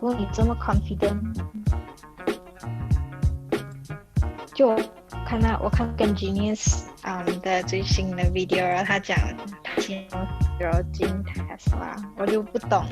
如果你这么 confident， 就我看跟 Genius 的最新的 video， 然后他讲他先用 hiro 进 test 嘛，我就不懂。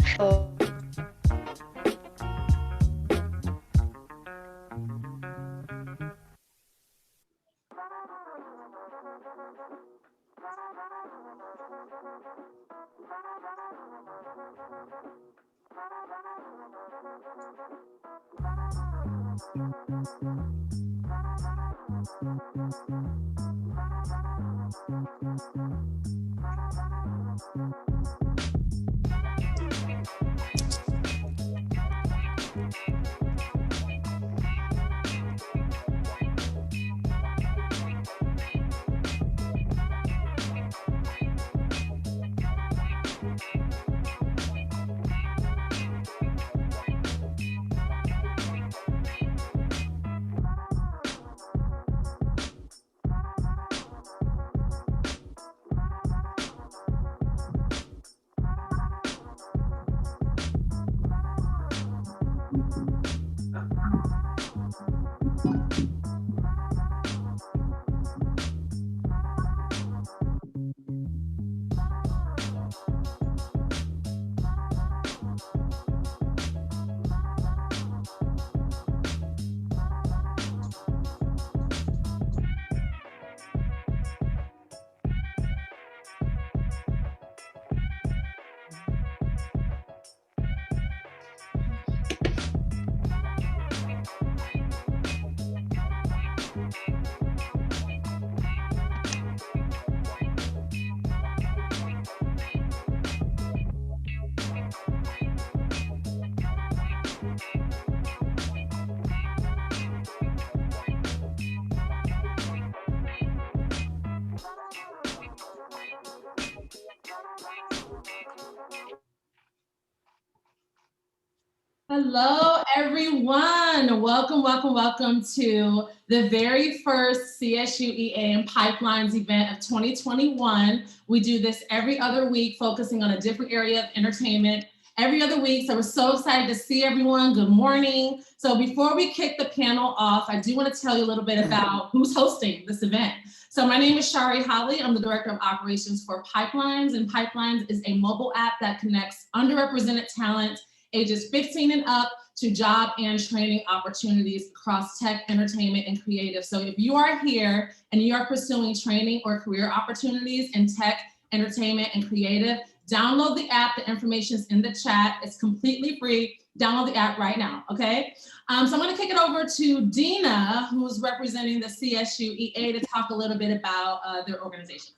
Hello, everyone. Welcome to the very first CSU EA and Pipelines event of 2021. We do this every other week, focusing on a different area of entertainment every other week. So we're so excited to see everyone. Good morning. So before we kick the panel off, I do want to tell you a little bit about who's hosting this event. So my name is Shari. I'm the Director of Operations for Pipelines, and Pipelines is a mobile app that connects underrepresented talent ages 15 and up to job and training opportunities across tech, entertainment, and creative. So if you are here and you are pursuing training or career opportunities in tech, entertainment, and creative, download the app. The information is in the chat. It's completely free. Download the app right now, okay? So I'm gonna kick it over to Dina, who's representing the CSU EA, to talk a little bit about their organization.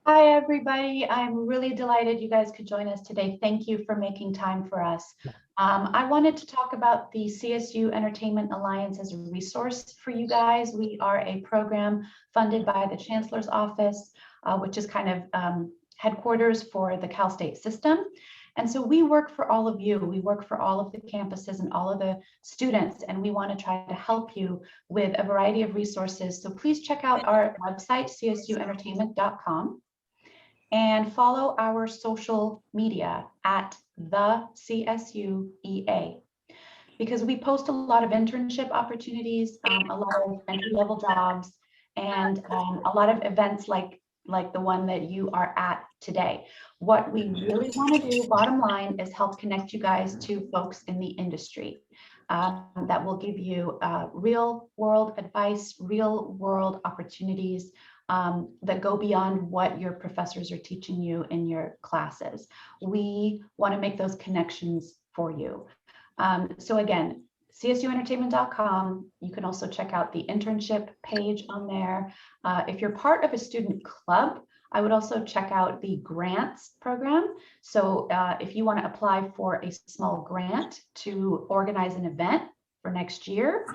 Hi, everybody. I'm really delighted you guys could join us today. Thank you for making time for us. I wanted to talk about the CSU Entertainment Alliance as a resource for you guys. We are a program funded by the Chancellor's Office, which is kind of headquarters for the Cal State system. And so we work for all of you. We work for all of the campuses and all of the students, and we want to try to help you with a variety of resources. So please check out our website, csuentertainment.com. and follow our social media at the CSU EA, because we post a lot of internship opportunities, a lot of entry-level jobs, and a lot of events like the one that you are at today. What we really want to do, bottom line, is help connect you guys to folks in the industry. that will give you real world advice, real world opportunities that go beyond what your professors are teaching you in your classes. We want to make those connections for you. So again, csuentertainment.com. You can also check out the internship page on there. If you're part of a student club, I would also check out the grants program. So if you want to apply for a small grant to organize an event for next year,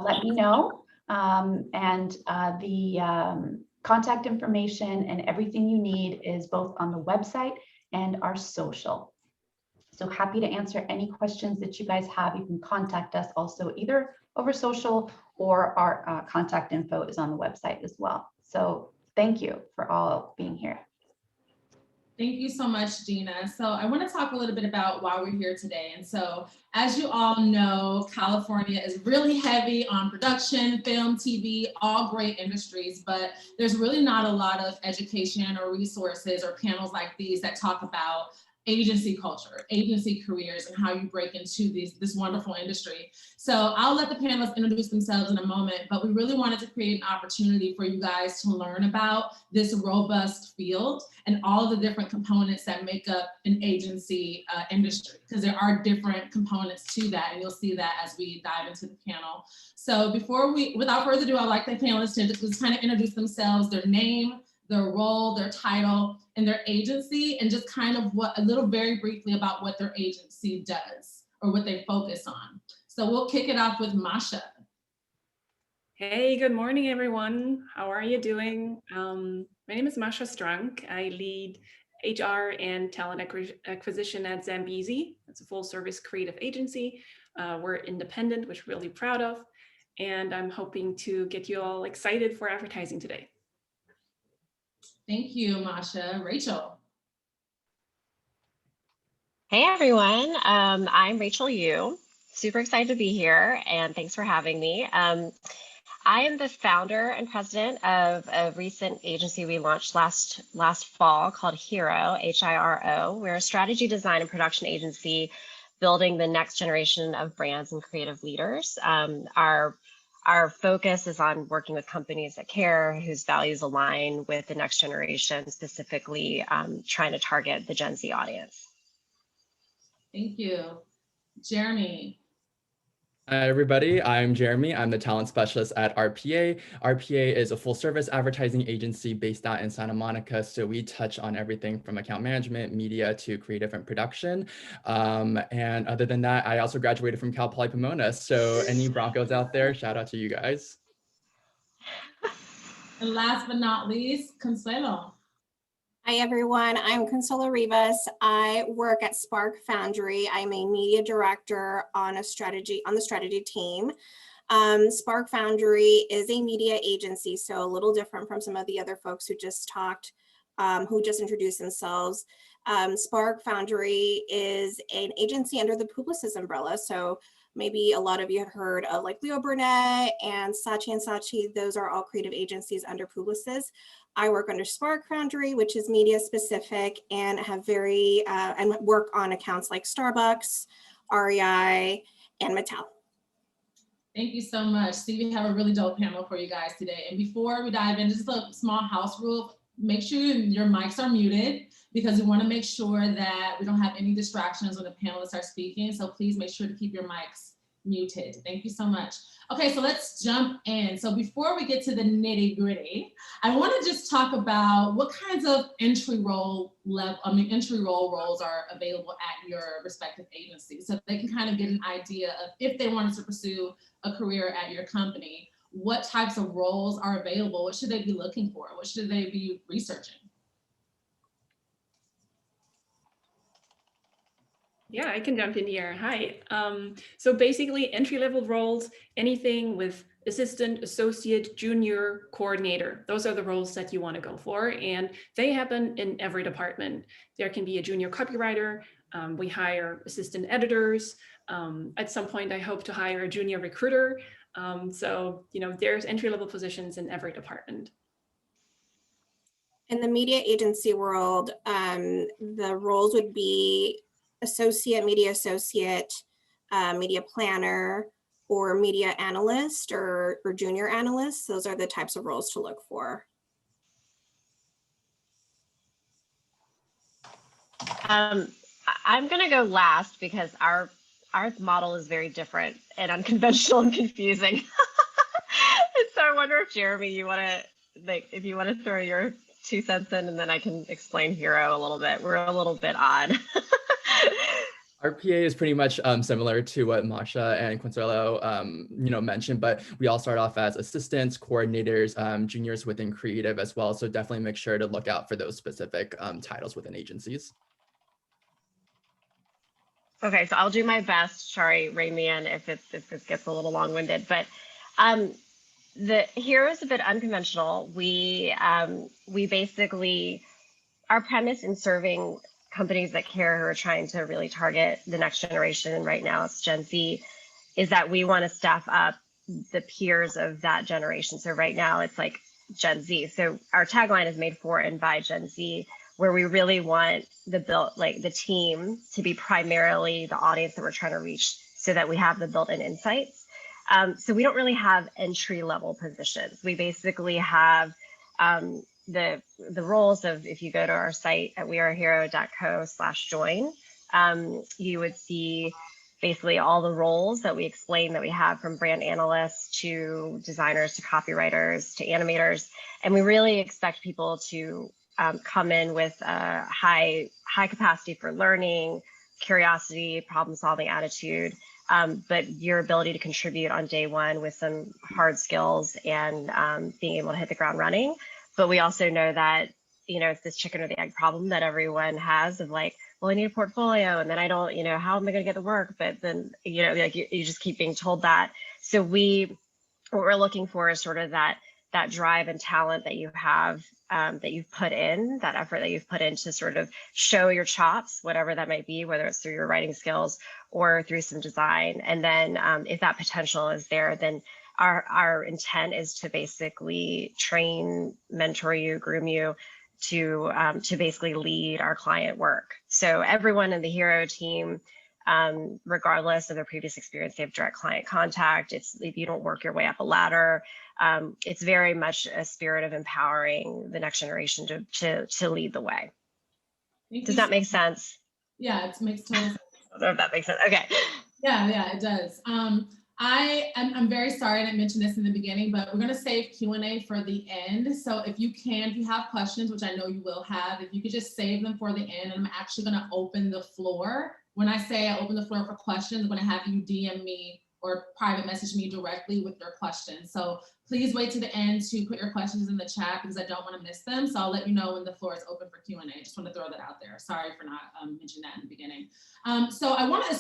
let me know. The contact information and everything you need is both on the website and our social. So happy to answer any questions that you guys have. You can contact us also either over social, or our contact info is on the website as well. So thank you for all being here. Thank you so much, Gina. So I want to talk a little bit about why we're here today. And so, as you all know, California is really heavy on production, film, TV, all great industries, but there's really not a lot of education or resources or panels like these that talk about agency culture, agency careers, and how you break into this wonderful industry. So I'll let the panelists introduce themselves in a moment, but we really wanted to create an opportunity for you guys to learn about this robust field and all of the different components that make up an agency industry, because there are different components to that, and you'll see that as we dive into the panel. So without further ado, I'd like the panelists to just kind of introduce themselves, their name, their role, their title, and their agency, and just kind of very briefly about what their agency does or what they focus on. So we'll kick it off with Masha. Hey, good morning, everyone. How are you doing? My name is Marsha Strunk. I lead HR and talent acquisition at Zambezi. It's a full service creative agency. We're independent, which we're really proud of. And I'm hoping to get you all excited for advertising today. Thank you, Masha. Rachel. Hey everyone, I'm Rachel Yu. Super excited to be here, and thanks for having me. I am the founder and president of a recent agency we launched last fall called Hiro, H-I-R-O. We're a strategy, design, and production agency building the next generation of brands and creative leaders. Our focus is on working with companies that care, whose values align with the next generation, specifically trying to target the Gen Z audience. Thank you. Jeremy. Hi, everybody. I'm Jeremy. I'm the talent specialist at RPA. RPA is a full service advertising agency based out in Santa Monica. So we touch on everything from account management, media, to creative and production. And other than that, I also graduated from Cal Poly Pomona. So any Broncos out there, shout out to you guys. And last but not least, Consuelo. Hi everyone, I'm Consuelo Rivas. I work at Spark Foundry. I'm a media director on the strategy team. Spark Foundry is a media agency, so a little different from some of the other folks who just talked, who just introduced themselves. Spark Foundry is an agency under the Publicis umbrella. So maybe a lot of you have heard of like Leo Burnett and Saatchi. Those are all creative agencies under Publicis. I work under Spark Foundry, which is media specific, and have and work on accounts like Starbucks, REI, and Mattel. Thank you so much. See, we have a really dope panel for you guys today. And before we dive in, just a small house rule, make sure your mics are muted, because we want to make sure that we don't have any distractions when the panelists are speaking. So please make sure to keep your mics muted. Thank you so much. Okay, so let's jump in. So before we get to the nitty gritty, I want to just talk about what kinds of entry role roles are available at your respective agencies, so they can kind of get an idea of if they wanted to pursue a career at your company, what types of roles are available, what should they be looking for, what should they be researching? Yeah, I can jump in here. Hi. So basically entry-level roles, anything with assistant, associate, junior, coordinator. Those are the roles that you want to go for, and they happen in every department. There can be a junior copywriter. We hire assistant editors. At some point, I hope to hire a junior recruiter. So, there's entry-level positions in every department. In the media agency world, the roles would be associate, media associate, media planner, or media analyst or junior analyst. Those are the types of roles to look for. I'm going to go last because our model is very different and unconventional and confusing. And so I wonder if Jeremy, you want to if you want to throw your 2 cents in, and then I can explain Hiro a little bit. We're a little bit odd. Our PA is pretty much similar to what Masha and Consuelo mentioned, but we all start off as assistants, coordinators, juniors within creative as well. So definitely make sure to look out for those specific titles within agencies. Okay, so I'll do my best. Shari, rein me in if it gets a little long-winded, but the Hiro is a bit unconventional. We basically, our premise in serving companies that care, who are trying to really target the next generation, and right now it's Gen Z, is that we want to staff up the peers of that generation. So right now it's like Gen Z. So our tagline is made for and by Gen Z, where we really want the team to be primarily the audience that we're trying to reach, so that we have the built-in insights. So we don't really have entry-level positions. We basically have the roles of, if you go to our site at wearehero.co/join, you would see basically all the roles that we explain that we have, from brand analysts to designers to copywriters to animators. And we really expect people to come in with a high capacity for learning, curiosity, problem solving attitude, but your ability to contribute on day one with some hard skills and being able to hit the ground running. But we also know that, it's this chicken or the egg problem that everyone has of like, well, I need a portfolio, and then I don't, how am I going to get the work? But then, you just keep being told that. So what we're looking for is sort of that drive and talent that you have, that you've put in, that effort that you've put in to sort of show your chops, whatever that might be, whether it's through your writing skills or through some design. And then if that potential is there, then our intent is to basically train, mentor you, groom you to basically lead our client work. So everyone in the Hiro team, regardless of their previous experience, they have direct client contact. If you don't work your way up a ladder, it's very much a spirit of empowering the next generation to lead the way. Does that make sense? Yeah, it makes total sense. I don't know if that makes sense. Okay. Yeah, it does. I'm very sorry I didn't mention this in the beginning, but we're going to save Q&A for the end. So if you have questions, which I know you will have, if you could just save them for the end, and I'm actually going to open the floor. When I say I open the floor for questions, I'm going to have you DM me or private message me directly with your questions. So please wait to the end to put your questions in the chat, because I don't want to miss them. So I'll let you know when the floor is open for Q&A. Just want to throw that out there. Sorry for not mentioning that in the beginning. So I want to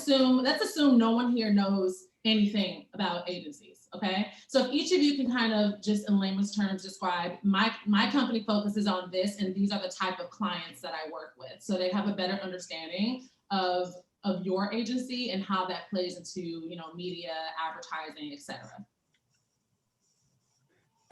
let's assume no one here knows anything about agencies, okay? So if each of you can kind of just in layman's terms describe, my company focuses on this, and these are the type of clients that I work with. So they have a better understanding of your agency and how that plays into, media, advertising, etc.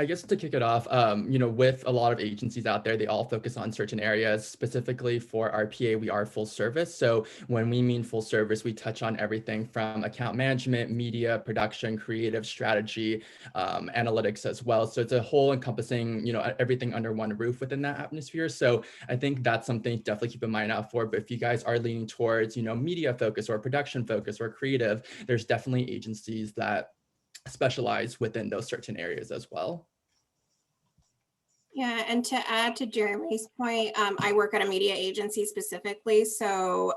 I guess to kick it off, with a lot of agencies out there, they all focus on certain areas. Specifically for our PA, we are full service. So when we mean full service, we touch on everything from account management, media, production, creative, strategy, analytics as well. So it's a whole encompassing, everything under one roof within that atmosphere. So I think that's something to definitely keep in mind out for. But if you guys are leaning towards, media focus or production focus or creative, there's definitely agencies that specialize within those certain areas as well. Yeah, and to add to Jeremy's point, I work at a media agency specifically. So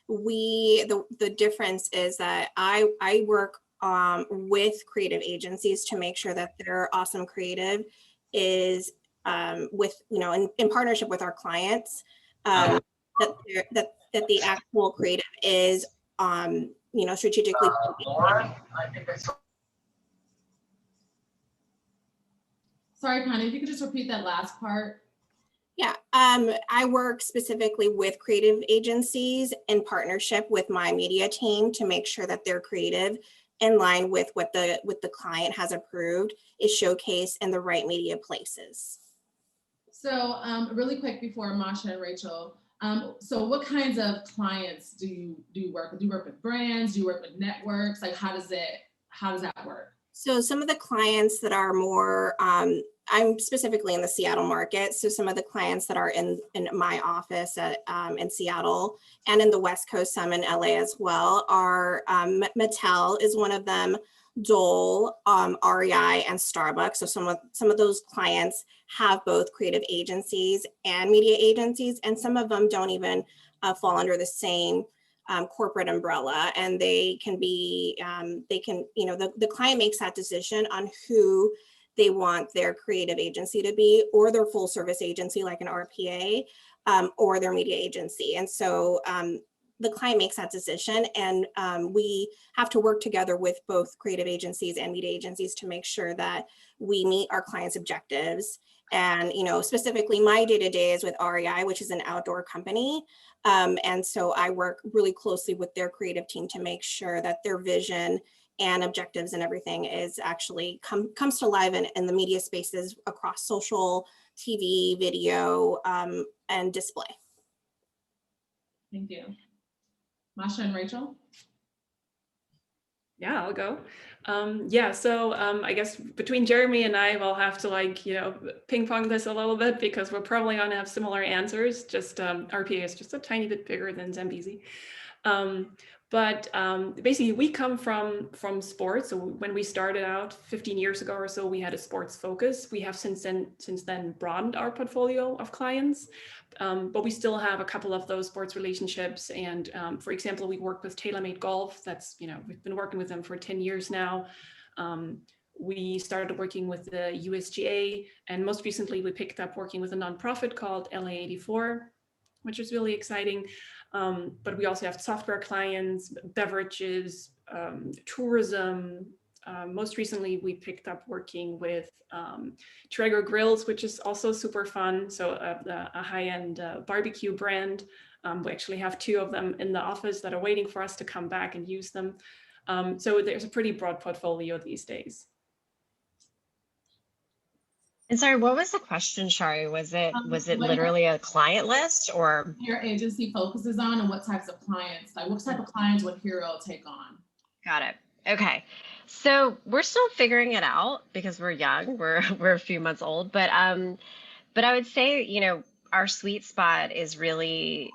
the difference is that I work with creative agencies to make sure that their awesome creative is in partnership with our clients, that the actual creative is strategically. Sorry, Connie, if you could just repeat that last part. Yeah, I work specifically with creative agencies in partnership with my media team to make sure that their creative, in line with what the client has approved, is showcased in the right media places. So really quick before Masha and Rachel, So what kinds of clients do you work with? Do you work with brands? Do you work with networks? Like how does that work? So some of the clients that are more, I'm specifically in the Seattle market. So some of the clients that are in my office in Seattle and in the West Coast, some in LA as well, are Mattel is one of them, Dole, REI, and Starbucks. So some of those clients have both creative agencies and media agencies, and some of them don't even fall under the same corporate umbrella, and they can be, the client makes that decision on who they want their creative agency to be, or their full service agency like an RPA, or their media agency. And so the client makes that decision, and we have to work together with both creative agencies and media agencies to make sure that we meet our clients' objectives. And, specifically my day-to-day is with REI, which is an outdoor company. And so I work really closely with their creative team to make sure that their vision and objectives and everything is actually comes to life in the media spaces across social, TV, video, and display. Thank you. Masha and Rachel? Yeah, I'll go. So I guess between Jeremy and I, we'll have to ping pong this a little bit because we're probably gonna have similar answers. Just RPA is just a tiny bit bigger than Zambezi. But basically we come from sports. So when we started out 15 years ago or so, we had a sports focus. We have since then broadened our portfolio of clients, but we still have a couple of those sports relationships. And for example, we work with TaylorMade Golf. That's, we've been working with them for 10 years now. We started working with the USGA, and most recently we picked up working with a nonprofit called LA84, which is really exciting. But we also have software clients, beverages, tourism. Most recently, we picked up working with Traeger Grills, which is also super fun. So a high-end barbecue brand. We actually have 2 of them in the office that are waiting for us to come back and use them. So there's a pretty broad portfolio these days. And sorry, what was the question, Shari? Was it literally a client list, or your agency focuses on, and what types of clients, like what type of clients would Hiro take on? Got it. Okay. So we're still figuring it out because we're young. We're a few months old, but I would say, our sweet spot is really,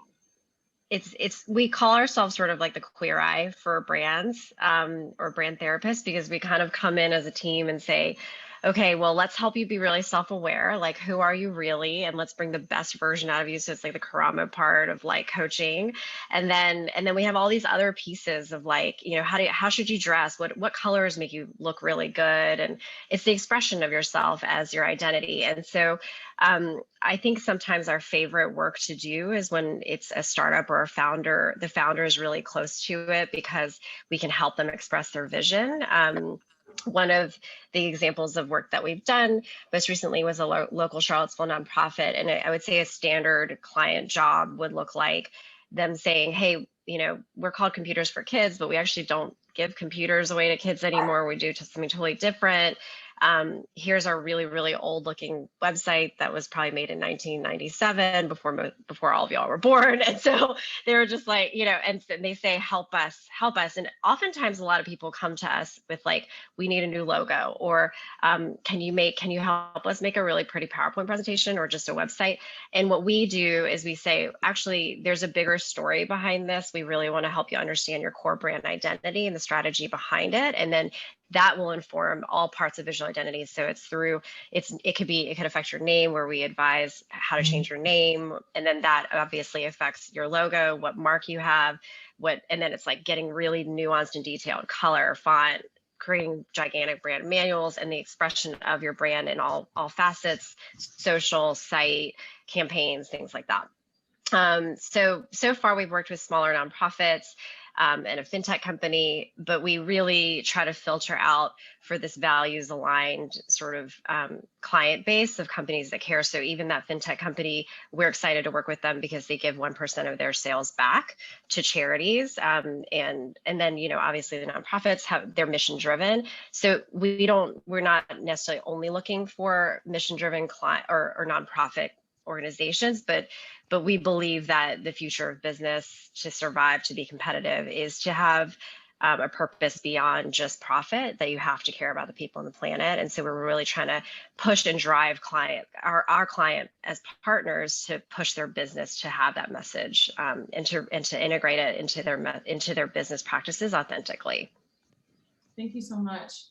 we call ourselves sort of like the queer eye for brands, or brand therapists, because we kind of come in as a team and say, okay, well, let's help you be really self-aware. Like, who are you really? And let's bring the best version out of you. So it's like the Karama part of like coaching. And then we have all these other pieces of like, how should you dress? What colors make you look really good? And it's the expression of yourself as your identity. And so I think sometimes our favorite work to do is when it's a startup or a founder, the founder is really close to it because we can help them express their vision. One of the examples of work that we've done most recently was a local Charlottesville nonprofit. And I would say a standard client job would look like them saying, hey, we're called Computers for Kids, but we actually don't give computers away to kids anymore. We do something totally different. Here's our really, really old looking website that was probably made in 1997 before all of y'all were born. And so they were just like, and they say, help us. And oftentimes a lot of people come to us with like, we need a new logo, or can you help us make a really pretty PowerPoint presentation or just a website? And what we do is we say, actually, there's a bigger story behind this. We really want to help you understand your core brand identity and the strategy behind it. And then that will inform all parts of visual identity. So it could affect your name, where we advise how to change your name. And then that obviously affects your logo, what mark you have, and then it's like getting really nuanced and detailed, color, font, creating gigantic brand manuals and the expression of your brand in all facets, social, site, campaigns, things like that. So far we've worked with smaller nonprofits, and a fintech company, but we really try to filter out for this values aligned sort of client base of companies that care. So even that fintech company, we're excited to work with them because they give 1% of their sales back to charities. And then, obviously the nonprofits they're mission driven. So we're not necessarily only looking for mission driven client or nonprofit organizations, but we believe that the future of business to survive, to be competitive, is to have a purpose beyond just profit, that you have to care about the people on the planet. And so we're really trying to push and drive our client as partners to push their business to have that message and to integrate it into their business practices authentically. Thank you so much.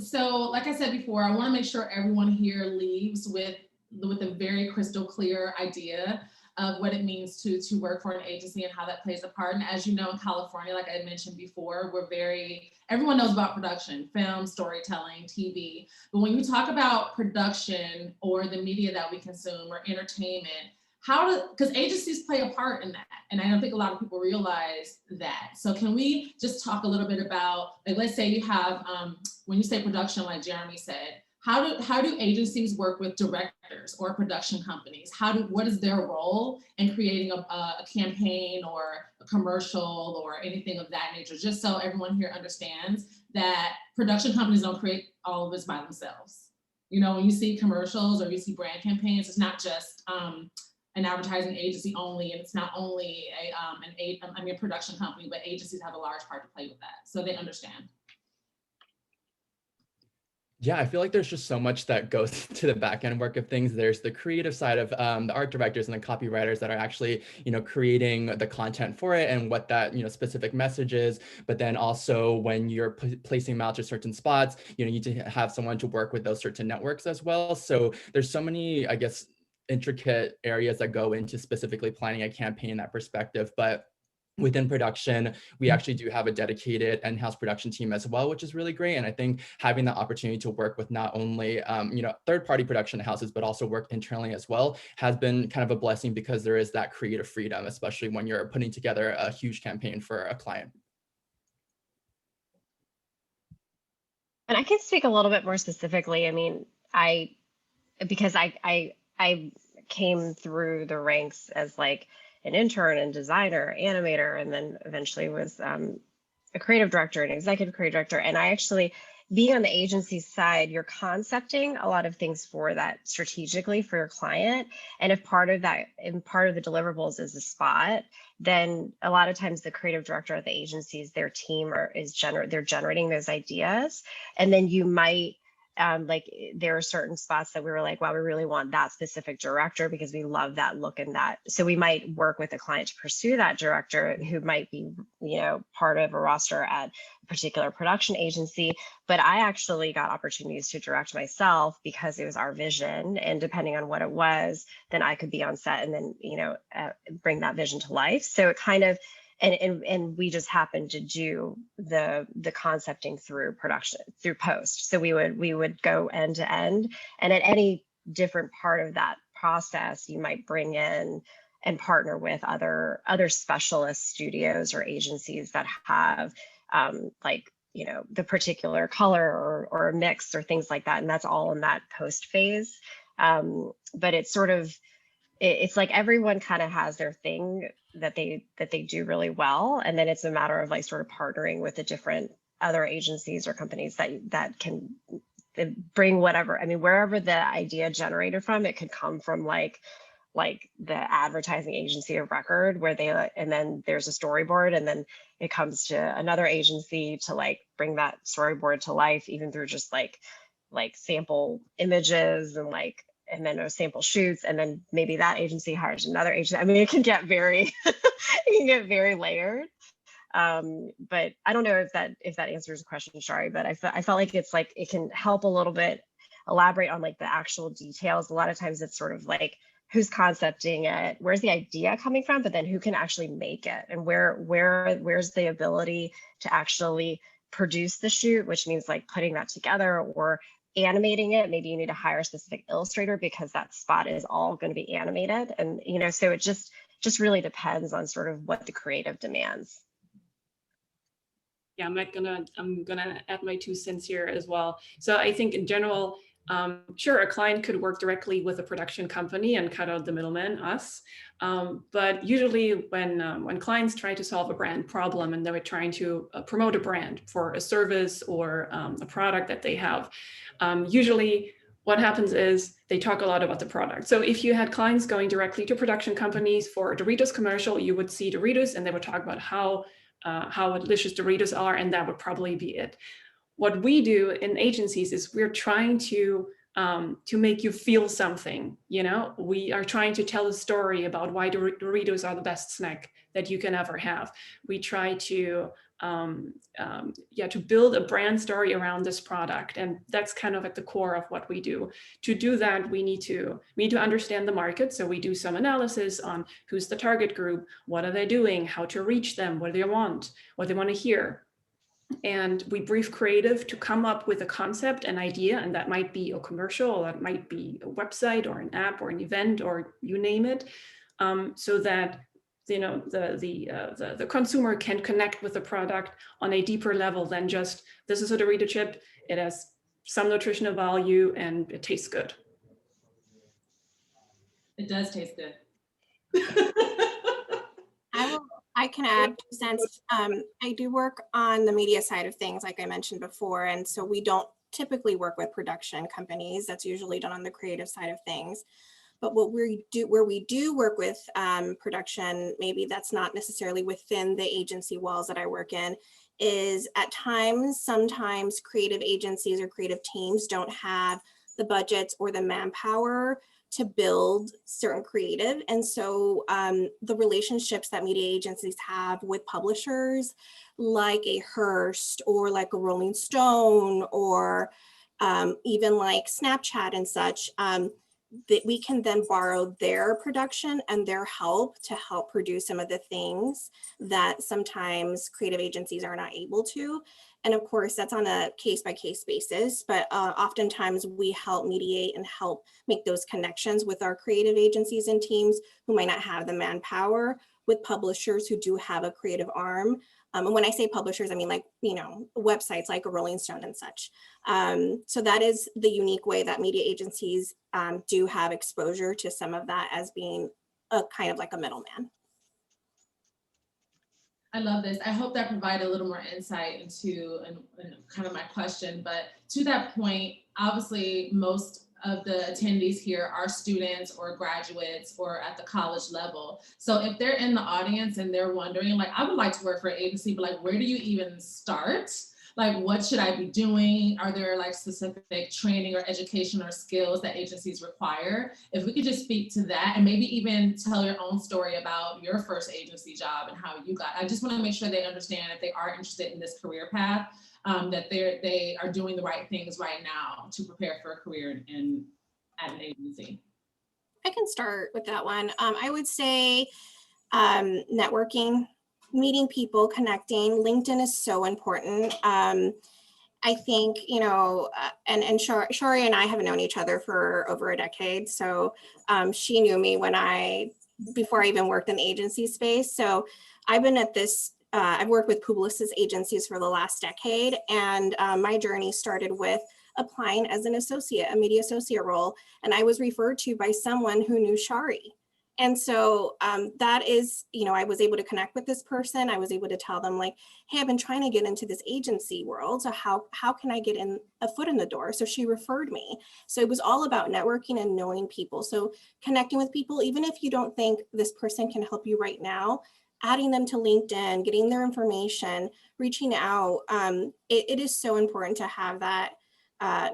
So like I said before, I want to make sure everyone here leaves with a very crystal clear idea of what it means to work for an agency and how that plays a part. And as you know, in California, like I mentioned before, everyone knows about production, film, storytelling, TV. But when you talk about production or the media that we consume or entertainment, because agencies play a part in that. And I don't think a lot of people realize that. So can we just talk a little bit about, like, let's say you have, when you say production, like Jeremy said, how do agencies work with directors or production companies? What is their role in creating a campaign or a commercial or anything of that nature? Just so everyone here understands that production companies don't create all of this by themselves. You know, when you see commercials or you see brand campaigns, it's not just an advertising agency only, and it's not only a production company, but agencies have a large part to play with that, so they understand. Yeah, I feel like there's just so much that goes to the back end work of things. There's the creative side of the art directors and the copywriters that are actually, creating the content for it and what that, specific message is. But then also when you're placing them out to certain spots, you need to have someone to work with those certain networks as well. So there's so many, I guess, intricate areas that go into specifically planning a campaign in that perspective. But within production, we actually do have a dedicated in-house production team as well, which is really great. And I think having the opportunity to work with not only, third-party production houses, but also work internally as well has been kind of a blessing, because there is that creative freedom, especially when you're putting together a huge campaign for a client. And I can speak a little bit more specifically. I mean, because I came through the ranks as like an intern and designer, animator, and then eventually was a creative director and executive creative director. And I actually, being on the agency side, you're concepting a lot of things for that strategically for your client. And if part of that, and part of the deliverables is a spot, then a lot of times the creative director at the agencies, their team they're generating those ideas. And then you might, there are certain spots that we were like, wow, we really want that specific director because we love that look and that. So we might work with a client to pursue that director who might be, part of a roster at a particular production agency. But I actually got opportunities to direct myself because it was our vision. And depending on what it was, then I could be on set and then, bring that vision to life. So it kind of, and we just happened to do the concepting through production, through post. So we would go end to end, and at any different part of that process, you might bring in and partner with other specialist studios or agencies that have the particular color or mix or things like that. And that's all in that post phase. But it's sort of, it's like everyone kind of has their thing that they do really well, and then it's a matter of sort of partnering with the different other agencies or companies that can bring whatever. I mean, wherever the idea generated from, it could come from like the advertising agency of record, where and then there's a storyboard, and then it comes to another agency to bring that storyboard to life, even through just like sample images and then no sample shoots, and then maybe that agency hires another agency. I mean, it can get very, layered. But I don't know if that answers the question, Shari. But I felt like it's it can help a little bit elaborate on the actual details. A lot of times it's sort of who's concepting it, where's the idea coming from, but then who can actually make it, and where's the ability to actually produce the shoot, which means putting that together or animating it. Maybe you need to hire a specific illustrator because that spot is all going to be animated. And, so it just really depends on sort of what the creative demands. Yeah, I'm gonna add my 2 cents here as well. So I think in general, sure, a client could work directly with a production company and cut out the middleman, us. But usually when clients try to solve a brand problem and they're trying to promote a brand for a service or a product that they have, usually what happens is they talk a lot about the product. So if you had clients going directly to production companies for a Doritos commercial, you would see Doritos and they would talk about how delicious Doritos are, and that would probably be it. What we do in agencies is we're trying to make you feel something. You know, we are trying to tell a story about why Doritos are the best snack that you can ever have. We try to to build a brand story around this product, and that's kind of at the core of what we do. To do that, we need to understand the market. So we do some analysis on who's the target group, what are they doing, how to reach them, what do they want, what they want to hear. And we brief creative to come up with a concept, an idea, and that might be a commercial, or that might be a website or an app or an event or you name it, so that the consumer can connect with the product on a deeper level than just, this is a Dorito chip, it has some nutritional value and it tastes good. It does taste good. I can add, since I do work on the media side of things, like I mentioned before, and so we don't typically work with production companies. That's usually done on the creative side of things. But where we do work with production, maybe that's not necessarily within the agency walls that I work in, is at times, sometimes creative agencies or creative teams don't have the budgets or the manpower to build certain creative. And so the relationships that media agencies have with publishers, like a Hearst or like a Rolling Stone, or even like Snapchat and such, that we can then borrow their production and their help to help produce some of the things that sometimes creative agencies are not able to. And of course, that's on a case-by-case basis, but oftentimes we help mediate and help make those connections with our creative agencies and teams who might not have the manpower, with publishers who do have a creative arm. And when I say publishers, I mean like, websites like a Rolling Stone and such. So that is the unique way that media agencies do have exposure to some of that, as being a kind of like a middleman. I love this. I hope that provided a little more insight into and kind of my question. But to that point, obviously most of the attendees here are students or graduates or at the college level. So if they're in the audience and they're wondering, like, I would like to work for an agency, but like, where do you even start? Like, what should I be doing? Are there like specific training or education or skills that agencies require? If we could just speak to that, and maybe even tell your own story about your first agency job and how you got. I just want to make sure they understand, if they are interested in this career path, that they are doing the right things right now to prepare for a career at an agency. I can start with that one. I would say networking, meeting people, connecting. LinkedIn is so important. I think, and Shari and I have known each other for over a decade. So she knew me before I even worked in the agency space. So I've been at this, I've worked with Publicis agencies for the last decade. And my journey started with applying as an associate, a media associate role. And I was referred to by someone who knew Shari. And so that is, I was able to connect with this person. I was able to tell them like, hey, I've been trying to get into this agency world. So how can I get in a foot in the door? So she referred me. So it was all about networking and knowing people. So connecting with people, even if you don't think this person can help you right now, adding them to LinkedIn, getting their information, reaching out. It is so important to have that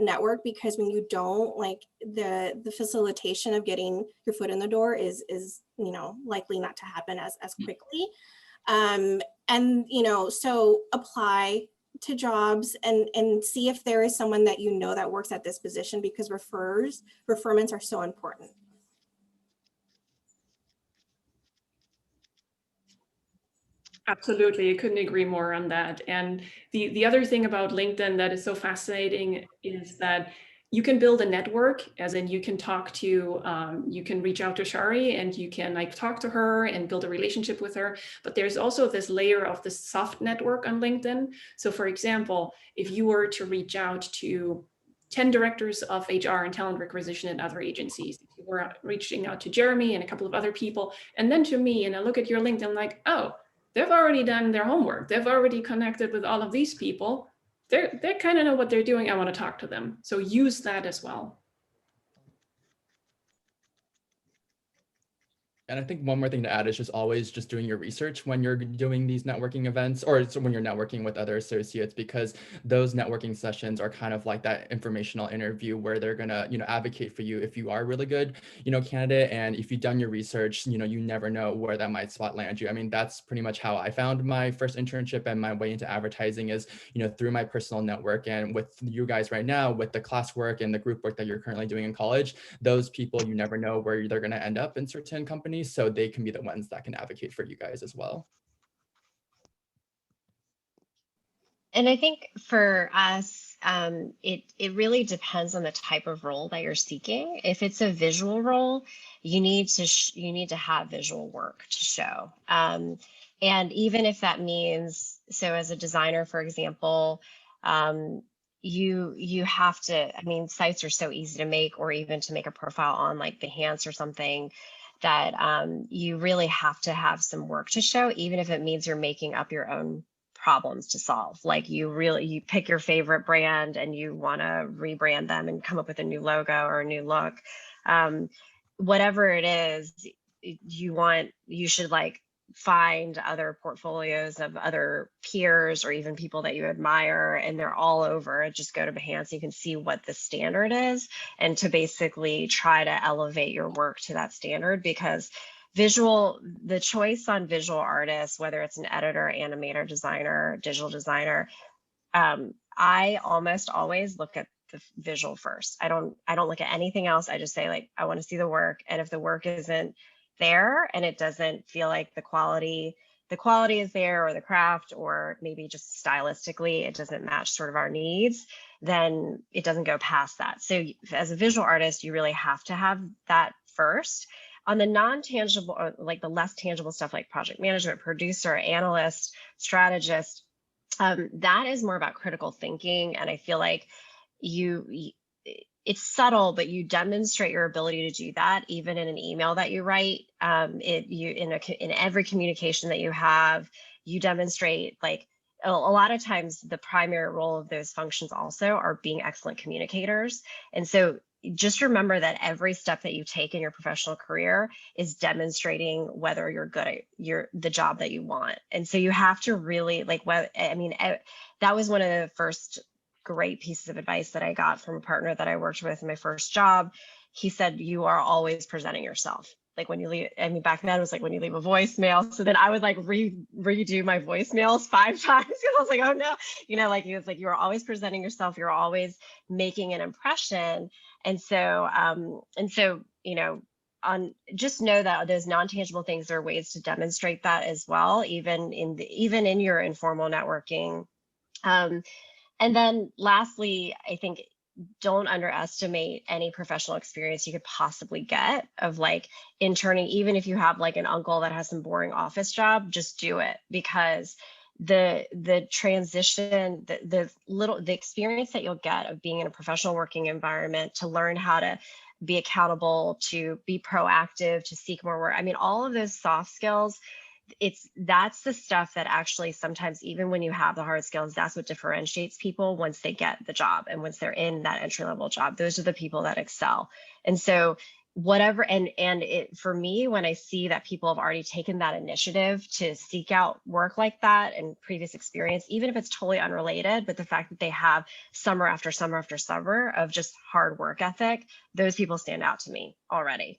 network, because when you don't, like, the facilitation of getting your foot in the door is likely not to happen as quickly. So apply to jobs and see if there is someone that that works at this position, because referments are so important. Absolutely, I couldn't agree more on that. And the other thing about LinkedIn that is so fascinating is that you can build a network, as in you can you can reach out to Shari and you can like talk to her and build a relationship with her. But there's also this layer of the soft network on LinkedIn. So for example, if you were to reach out to 10 directors of HR and talent requisition at other agencies, if you were reaching out to Jeremy and a couple of other people, and then to me, and I look at your LinkedIn like, oh, they've already done their homework. They've already connected with all of these people. They kind of know what they're doing. I want to talk to them. So use that as well. And I think one more thing to add is just always just doing your research when you're doing these networking events, or when you're networking with other associates, because those networking sessions are kind of like that informational interview where they're gonna, advocate for you if you are a really good, candidate. And if you've done your research, you never know where that might spot land you. I mean, that's pretty much how I found my first internship and my way into advertising is, through my personal network. And with you guys right now, with the classwork and the group work that you're currently doing in college, those people, you never know where they're going to end up in certain companies. So they can be the ones that can advocate for you guys as well. And I think for us, it really depends on the type of role that you're seeking. If it's a visual role, you need to have visual work to show. And even if that means, so as a designer, for example, you have to, I mean, sites are so easy to make, or even to make a profile on like Behance or something, that you really have to have some work to show, even if it means you're making up your own problems to solve. Like you pick your favorite brand and you want to rebrand them and come up with a new logo or a new look. Whatever it is you should like find other portfolios of other peers or even people that you admire, and they're all over. Just go to Behance, you can see what the standard is, and to basically try to elevate your work to that standard, because the choice on visual artists, whether it's an editor, animator, designer, digital designer, I almost always look at the visual first. I don't look at anything else. I just say, like, I want to see the work, and if the work isn't there and it doesn't feel like the quality is there, or the craft, or maybe just stylistically it doesn't match sort of our needs, then it doesn't go past that. So as a visual artist, you really have to have that first. On the non-tangible, or like the less tangible stuff like project management, producer, analyst, strategist, that is more about critical thinking. And I feel like it's subtle, but you demonstrate your ability to do that even in an email that you write. In every communication that you have, you demonstrate, like, a lot of times the primary role of those functions also are being excellent communicators. And so just remember that every step that you take in your professional career is demonstrating whether you're good at the job that you want. And so you have to really, like, that was one of the first great pieces of advice that I got from a partner that I worked with in my first job. He said, you are always presenting yourself. Like when you leave, back then it was like when you leave a voicemail. So then I would like redo my voicemails 5 times because I was like, oh no, he was like, you're always presenting yourself. You're always making an impression. And so, just know that those non-tangible things are ways to demonstrate that as well, even in your informal networking. And then lastly, I think don't underestimate any professional experience you could possibly get of like interning. Even if you have like an uncle that has some boring office job, just do it, because the transition, the experience that you'll get of being in a professional working environment, to learn how to be accountable, to be proactive, to seek more work. All of those soft skills, that's the stuff that actually sometimes, even when you have the hard skills, that's what differentiates people once they get the job and once they're in that entry-level job. Those are the people that excel. And so whatever, for me, when I see that people have already taken that initiative to seek out work like that and previous experience, even if it's totally unrelated, but the fact that they have summer after summer after summer of just hard work ethic, those people stand out to me already.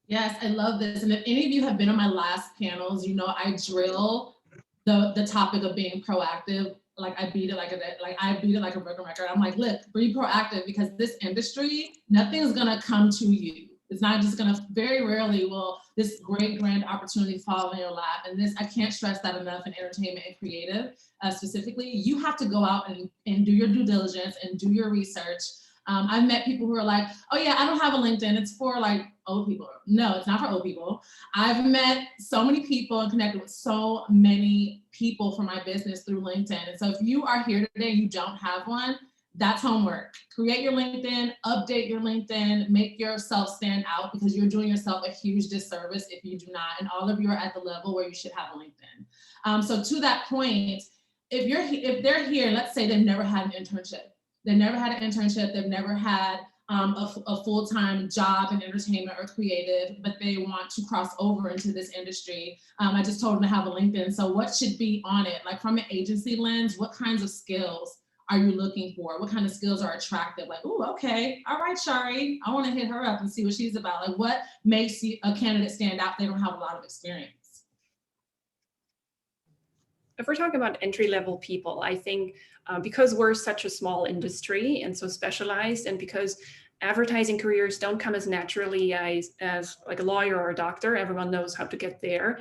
Yes, I love this. And if any of you have been on my last panels, I drill the topic of being proactive. Like I beat it like a broken record. I'm like, look, be proactive, because this industry, nothing's gonna come to you. It's not just gonna, very rarely will this great grand opportunity fall in your lap. And this, I can't stress that enough in entertainment and creative specifically. You have to go out and do your due diligence and do your research. I've met people who are like, oh yeah, I don't have a LinkedIn. It's for like old people. No, it's not for old people. I've met so many people and connected with so many people for my business through LinkedIn. And so if you are here today and you don't have one, that's homework. Create your LinkedIn, update your LinkedIn, make yourself stand out, because you're doing yourself a huge disservice if you do not. And all of you are at the level where you should have a LinkedIn. So to that point, if they're here, let's say they've never had an internship. They've never had an internship. They've never had a full-time job in entertainment or creative, but they want to cross over into this industry. I just told them to have a LinkedIn. So what should be on it? Like from an agency lens, what kinds of skills are you looking for? What kind of skills are attractive? Like, oh, okay, all right, Shari, I want to hit her up and see what she's about. Like, what makes a candidate stand out if they don't have a lot of experience? If we're talking about entry-level people, I think because we're such a small industry and so specialized, and because advertising careers don't come as naturally as like a lawyer or a doctor, everyone knows how to get there.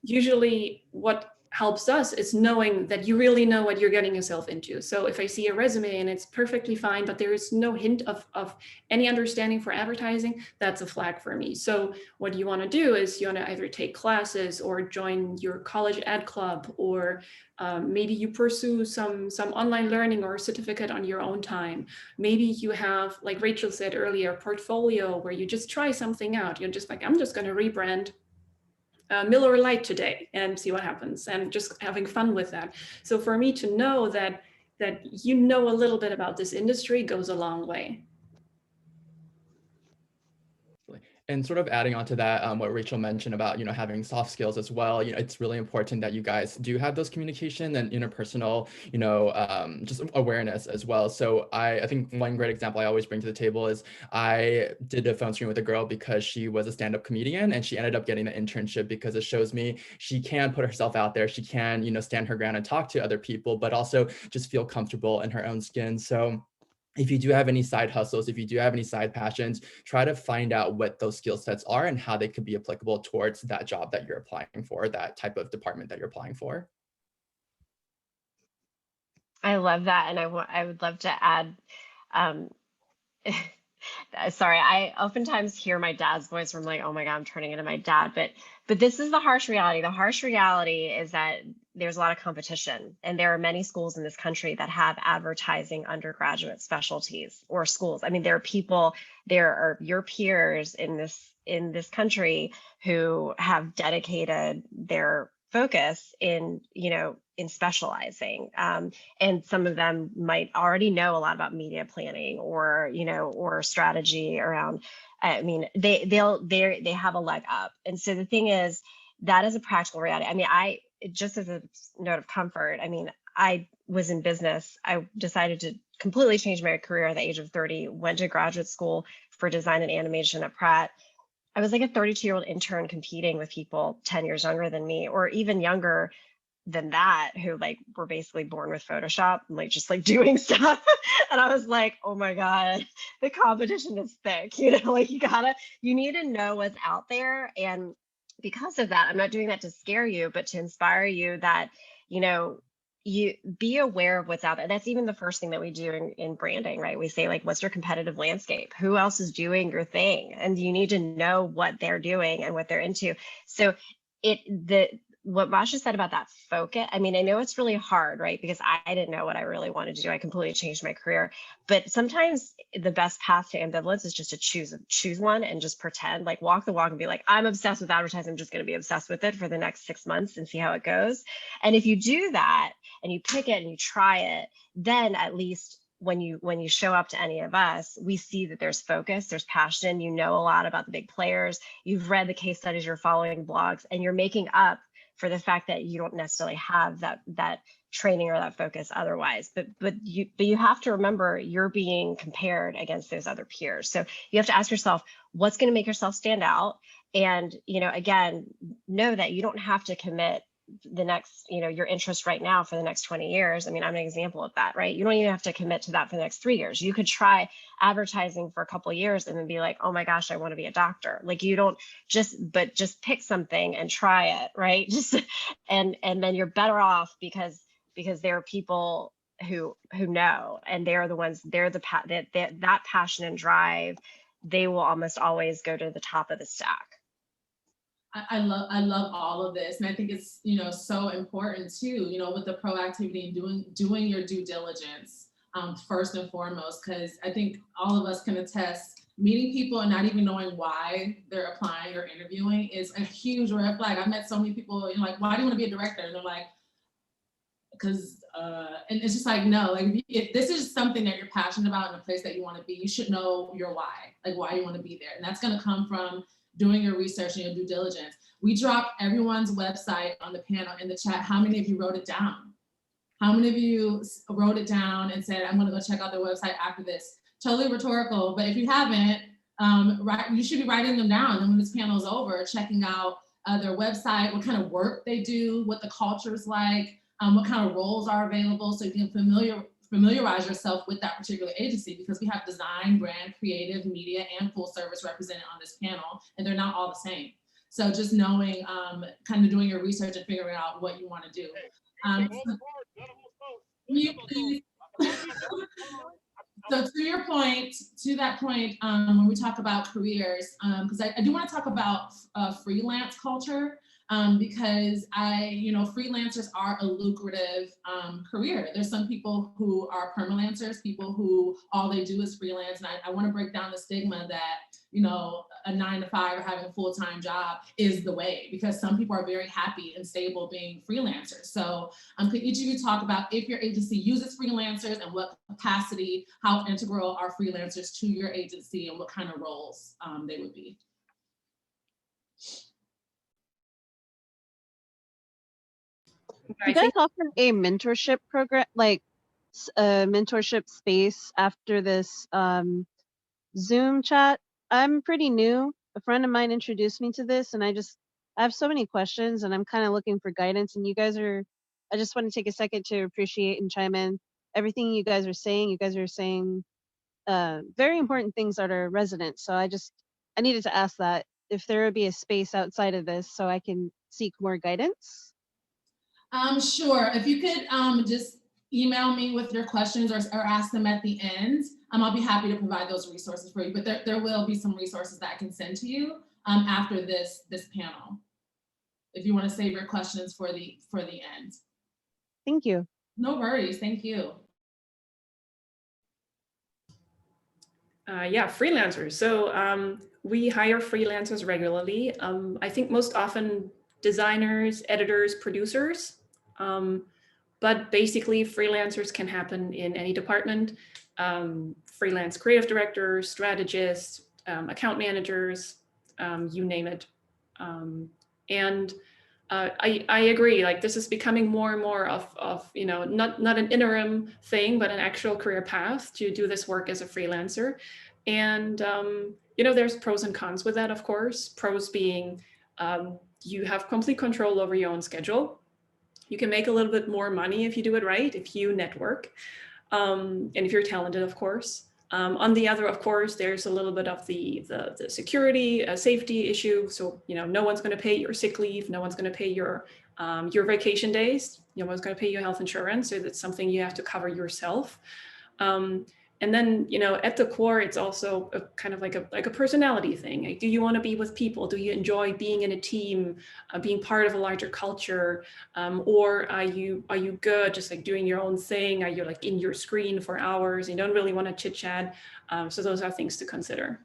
Usually what helps us is knowing that you really know what you're getting yourself into. So if I see a resume and it's perfectly fine, but there is no hint of any understanding for advertising, that's a flag for me. So what you want to do is you want to either take classes or join your college ad club, or maybe you pursue some online learning or certificate on your own time. Maybe you have, like Rachel said earlier, a portfolio where you just try something out. You're just like, I'm just going to rebrand Miller Lite today and see what happens, and just having fun with that. So for me to know that you know a little bit about this industry goes a long way. And sort of adding on to that, what Rachel mentioned about, having soft skills as well, it's really important that you guys do have those communication and interpersonal, just awareness as well. So I think one great example I always bring to the table is I did a phone screen with a girl because she was a stand-up comedian, and she ended up getting the internship because it shows me she can put herself out there. She can, stand her ground and talk to other people, but also just feel comfortable in her own skin. So if you do have any side hustles, if you do have any side passions, try to find out what those skill sets are and how they could be applicable towards that job that you're applying for, that type of department that you're applying for. I love that. And I would love to add, sorry, I oftentimes hear my dad's voice where I'm like, oh my God, I'm turning into my dad. But this is the harsh reality. The harsh reality is that there's a lot of competition, and there are many schools in this country that have advertising undergraduate specialties or schools. I mean, there are your peers in this country who have dedicated their focus in specializing. And some of them might already know a lot about media planning or strategy around, I mean, they have a leg up. And so the thing is, that is a practical reality. I mean, just as a note of comfort, I mean, I was in business. I decided to completely change my career at the age of 30, went to graduate school for design and animation at Pratt. I was like a 32-year-old intern competing with people 10 years younger than me, or even younger than that, who like were basically born with Photoshop and like just like doing stuff. And I was like, oh my God, the competition is thick, like you need to know what's out there. And because of that, I'm not doing that to scare you, but to inspire you that, you be aware of what's out there. That's even the first thing that we do in branding, right? We say like, what's your competitive landscape? Who else is doing your thing? And you need to know what they're doing and what they're into. So what Masha said about that focus, I mean, I know it's really hard, right? Because I didn't know what I really wanted to do. I completely changed my career. But sometimes the best path to ambivalence is just to choose one and just pretend, like walk the walk and be like, I'm obsessed with advertising. I'm just going to be obsessed with it for the next 6 months and see how it goes. And if you do that and you pick it and you try it, then at least when you show up to any of us, we see that there's focus, there's passion, you know a lot about the big players, you've read the case studies, you're following blogs, and you're making up for the fact that you don't necessarily have that training or that focus otherwise. But you have to remember you're being compared against those other peers. So you have to ask yourself, what's going to make yourself stand out? And, again, know that you don't have to commit the next, your interest right now for the next 20 years. I mean, I'm an example of that, right? You don't even have to commit to that for the next 3 years. You could try advertising for a couple of years and then be like, oh my gosh, I want to be a doctor. Like you don't just pick something and try it, right? And then you're better off because there are people who know, and they're the ones, that passion and drive, they will almost always go to the top of the stack. I love all of this, and I think it's so important too, with the proactivity and doing your due diligence first and foremost, because I think all of us can attest, meeting people and not even knowing why they're applying or interviewing is a huge red flag. I've met so many people, like, why do you want to be a director? And they're like, because and it's just like, no, like if this is something that you're passionate about in a place that you want to be, you should know your why, like why you want to be there. And that's going to come from doing your research and your due diligence. We dropped everyone's website on the panel in the chat. How many of you wrote it down? How many of you wrote it down and said, I'm going to go check out their website after this? Totally rhetorical, but if you haven't, you should be writing them down. And when this panel is over, checking out their website, what kind of work they do, what the culture is like, what kind of roles are available, so you can familiarize yourself with that particular agency, because we have design, brand, creative, media, and full service represented on this panel, and they're not all the same. So just knowing, kind of doing your research and figuring out what you want to do. So to your point, when we talk about careers, because I do want to talk about freelance culture, because freelancers are a lucrative career. There's some people who are permalancers, people who all they do is freelance. And I want to break down the stigma that, a 9-to-5 or having a full-time job is the way, because some people are very happy and stable being freelancers. So could each of you talk about if your agency uses freelancers and what capacity, how integral are freelancers to your agency, and what kind of roles they would be? You guys offer a mentorship program, like a mentorship space after this Zoom chat? I'm pretty new. A friend of mine introduced me to this, and I have so many questions, and I'm kind of looking for guidance. And I just want to take a second to appreciate and chime in everything you guys are saying. You guys are saying very important things that are resonant. So I needed to ask that if there would be a space outside of this so I can seek more guidance. Sure. If you could just email me with your questions or ask them at the end, I'll be happy to provide those resources for you. But there will be some resources that I can send to you after this panel, if you want to save your questions for the end. Thank you. No worries. Thank you. Yeah, freelancers. So we hire freelancers regularly. I think most often designers, editors, producers. But basically freelancers can happen in any department. Freelance creative directors, strategists, account managers, you name it. And I agree, like this is becoming more and more of not an interim thing, but an actual career path to do this work as a freelancer. And there's pros and cons with that, of course. Pros being you have complete control over your own schedule. You can make a little bit more money if you do it right, if you network, and if you're talented, of course. On the other, of course, there's a little bit of the security, safety issue. So, no one's going to pay your sick leave. No one's going to pay your vacation days. No one's going to pay your health insurance. So that's something you have to cover yourself. And then, at the core, it's also a kind of like a personality thing. Like, do you want to be with people? Do you enjoy being in a team, being part of a larger culture? Or are you good just like doing your own thing? Are you like in your screen for hours? You don't really want to chit chat. So those are things to consider.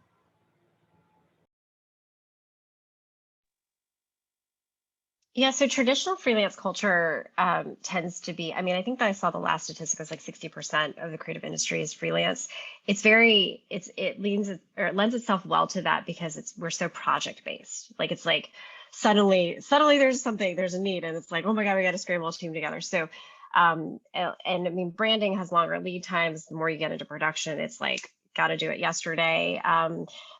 Yeah, so traditional freelance culture tends to be, I think that I saw the last statistic was like 60% of the creative industry is freelance. It lends itself well to that because we're so project based. Like it's like suddenly there's a need and it's like, oh my God, we got to scramble a team together. So, branding has longer lead times. The more you get into production, it's like, got to do it yesterday.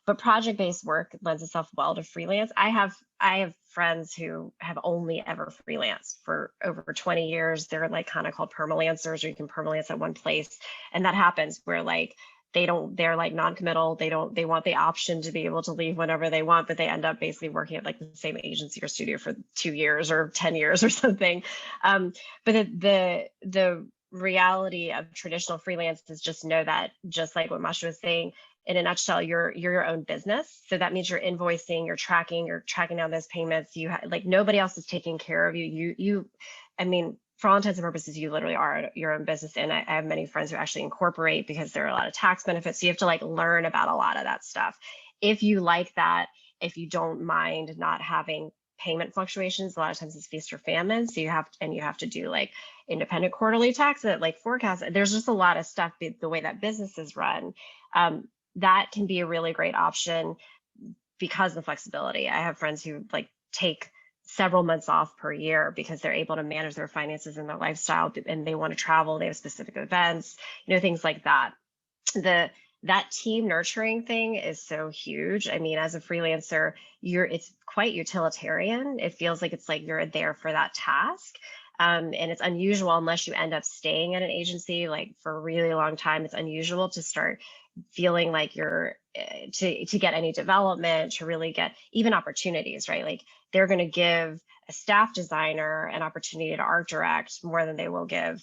But project-based work lends itself well to freelance. I have friends who have only ever freelanced for over 20 years. They're like kind of called permalancers, or you can permalance at one place. And that happens where like they're like non-committal. They want the option to be able to leave whenever they want, but they end up basically working at like the same agency or studio for 2 years or 10 years or something. But the reality of traditional freelance is just know that, just like what Masha was saying, in a nutshell, you're your own business. So that means you're invoicing, you're tracking down those payments. Like nobody else is taking care of you. For all intents and purposes, you literally are your own business. And I have many friends who actually incorporate because there are a lot of tax benefits. So you have to like learn about a lot of that stuff. If you like that, if you don't mind not having payment fluctuations. A lot of times it's feast or famine. So you have to do like independent quarterly tax, like forecast. There's just a lot of stuff, the way that businesses run. That can be a really great option because of the flexibility. I have friends who like take several months off per year because they're able to manage their finances and their lifestyle, and they want to travel, they have specific events, things like that. That team nurturing thing is so huge. I mean, as a freelancer, it's quite utilitarian. It feels like it's like you're there for that task. And it's unusual, unless you end up staying at an agency like for a really long time, it's unusual to start feeling like you're to get any development, to really get even opportunities, right? Like they're going to give a staff designer an opportunity to art direct more than they will give,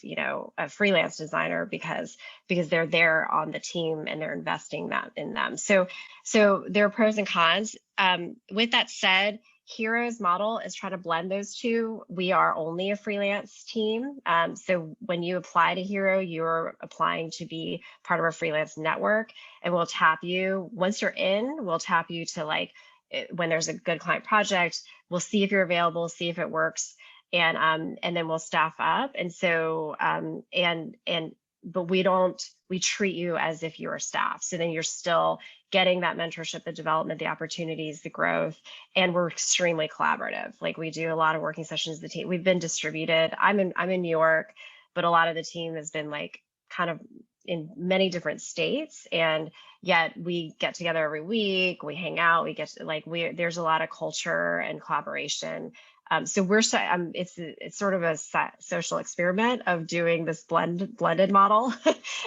a freelance designer, because they're there on the team and they're investing that in them. So there are pros and cons. With that said, Hiro's model is trying to blend those two. We are only a freelance team. So when you apply to Hiro, you're applying to be part of a freelance network, and we'll tap you. Once you're in, we'll tap you to like, when there's a good client project, we'll see if you're available, see if it works, and then we'll staff up. And so, but we treat you as if you are staff. So then you're still getting that mentorship, the development, the opportunities, the growth, and we're extremely collaborative. Like we do a lot of working sessions. The team, we've been distributed. I'm in New York, but a lot of the team has been like kind of in many different states, and yet we get together every week, we hang out, we get to, like, there's a lot of culture and collaboration. So it's sort of a social experiment of doing this blended model.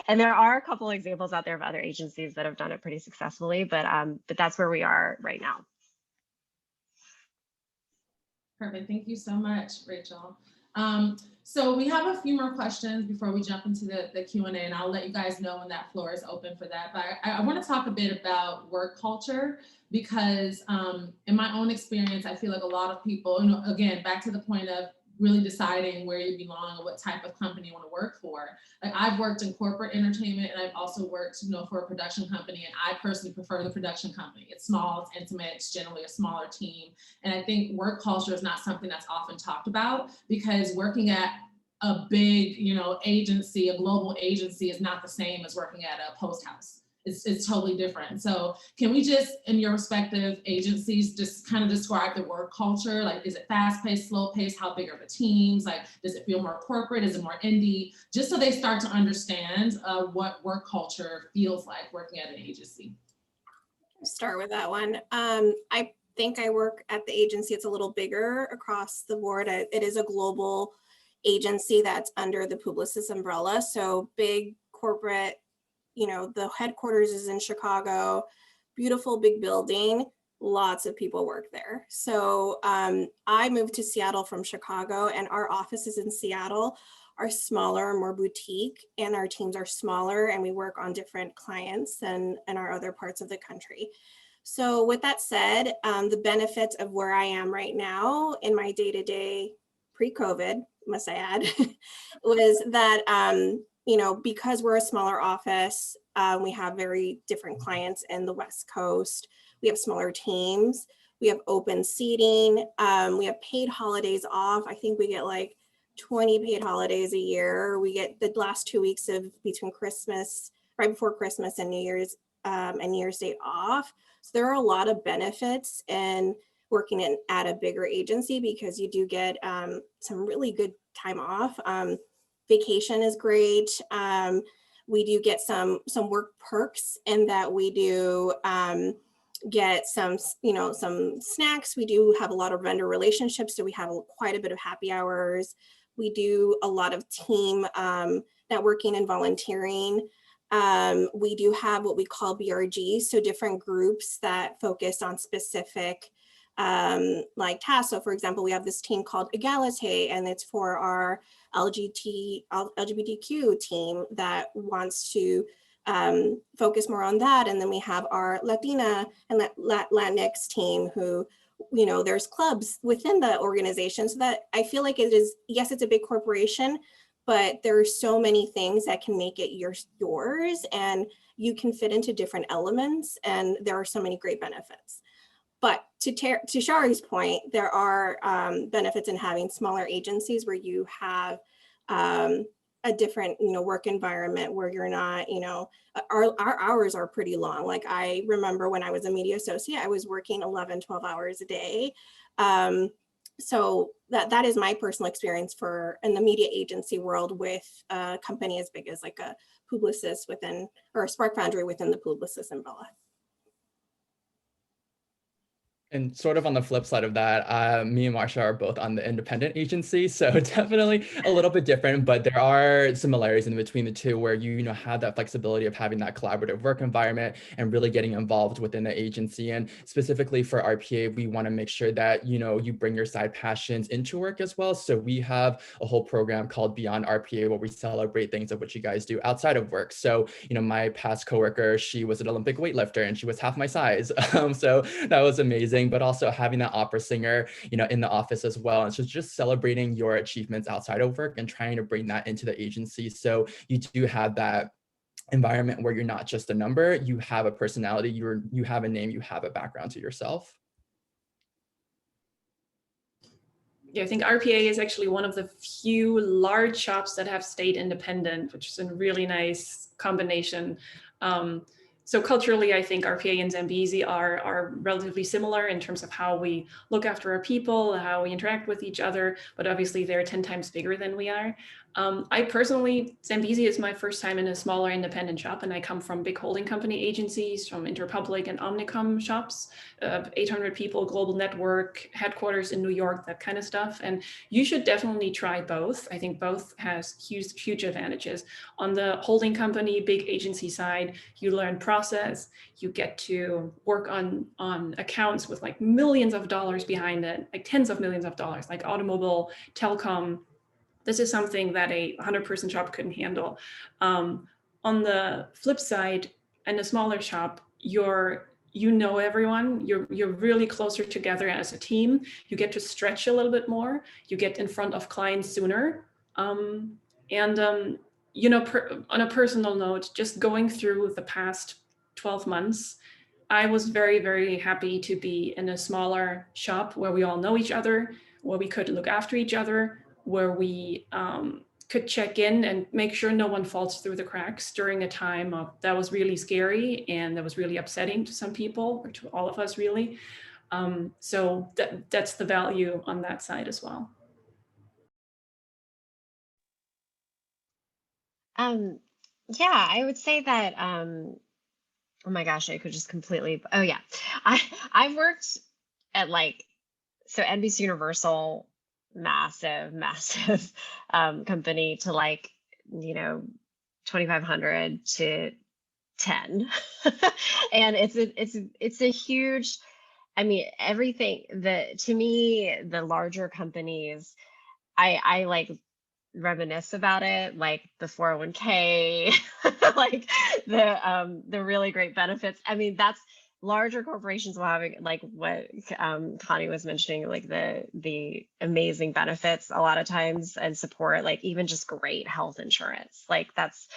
And there are a couple of examples out there of other agencies that have done it pretty successfully, but that's where we are right now. Perfect. Thank you so much, Rachel. So we have a few more questions before we jump into the Q&A, and I'll let you guys know when that floor is open for that. But I want to talk a bit about work culture, because in my own experience, I feel like a lot of people, again, back to the point of really deciding where you belong and what type of company you want to work for. Like I've worked in corporate entertainment, and I've also worked, for a production company, and I personally prefer the production company. It's small, it's intimate, it's generally a smaller team. And I think work culture is not something that's often talked about, because working at a big, agency, a global agency, is not the same as working at a post house. It's totally different. So can we just, in your respective agencies, just kind of describe the work culture? Like, is it fast paced, slow paced? How big are the teams? Like, does it feel more corporate? Is it more indie? Just so they start to understand what work culture feels like working at an agency. Start with that one. I think I work at the agency. It's a little bigger across the board. It is a global agency that's under the Publicis umbrella. So big corporate, the headquarters is in Chicago, beautiful big building, lots of people work there. So I moved to Seattle from Chicago, and our offices in Seattle are smaller, more boutique, and our teams are smaller, and we work on different clients than in our other parts of the country. So with that said, the benefits of where I am right now in my day-to-day pre-COVID, must I add, was that, because we're a smaller office, we have very different clients in the West Coast. We have smaller teams. We have open seating. We have paid holidays off. I think we get like 20 paid holidays a year. We get the last 2 weeks of between Christmas, right before Christmas and New Year's Day off. So there are a lot of benefits in working at a bigger agency, because you do get some really good time off. Vacation is great. We do get some work perks in that we do get some snacks. We do have a lot of vendor relationships, so we have quite a bit of happy hours. We do a lot of team networking and volunteering. We do have what we call BRG, so different groups that focus on specific like tasks. So for example, we have this team called Egalite, and it's for our LGBTQ team that wants to focus more on that. And then we have our Latina and Latinx team who, there's clubs within the organization, so that I feel like it is, yes, it's a big corporation, but there are so many things that can make it yours, and you can fit into different elements, and there are so many great benefits. But to Shari's point, there are benefits in having smaller agencies where you have a different, work environment where you're not, our hours are pretty long. Like I remember when I was a media associate, I was working 11, 12 hours a day. So that is my personal experience in the media agency world with a company as big as like a Publicis within, or a Spark Foundry within the Publicis umbrella. And sort of on the flip side of that, me and Marsha are both on the independent agency, so definitely a little bit different, but there are similarities in between the two where you have that flexibility of having that collaborative work environment and really getting involved within the agency. And specifically for RPA, we want to make sure that you bring your side passions into work as well. So we have a whole program called Beyond RPA where we celebrate things of what you guys do outside of work. So my past coworker, she was an Olympic weightlifter and she was half my size, so that was amazing. But also having that opera singer, in the office as well. And so just celebrating your achievements outside of work and trying to bring that into the agency. So you do have that environment where you're not just a number, you have a personality, you have a name, you have a background to yourself. Yeah, I think RPA is actually one of the few large shops that have stayed independent, which is a really nice combination. So culturally, I think RPA and Zambezi are relatively similar in terms of how we look after our people, how we interact with each other, but obviously they're 10 times bigger than we are. I personally, Zambezi is my first time in a smaller independent shop, and I come from big holding company agencies, from Interpublic and Omnicom shops, 800 people, global network, headquarters in New York, that kind of stuff. And you should definitely try both. I think both has huge advantages. On the holding company, big agency side, you learn process, you get to work on accounts with like millions of dollars behind it, like tens of millions of dollars, like automobile, telecom. This is something that a 100-person shop couldn't handle. On the flip side, in a smaller shop, everyone, you're really closer together as a team. You get to stretch a little bit more. You get in front of clients sooner. On a personal note, just going through the past 12 months, I was very, very happy to be in a smaller shop where we all know each other, where we could look after each other, where we could check in and make sure no one falls through the cracks during a time that was really scary and that was really upsetting to some people, or to all of us really. So that's the value on that side as well. Yeah, I would say that, oh my gosh, I could just completely, oh yeah. I've worked at so NBC Universal, massive company, to 2,500 to 10. And it's a huge, I mean, everything to me, the larger companies, I reminisce about it, like the 401k, like the really great benefits. I mean, that's larger corporations will have, like what Connie was mentioning, like the amazing benefits a lot of times, and support, like even just great health insurance. Like that's,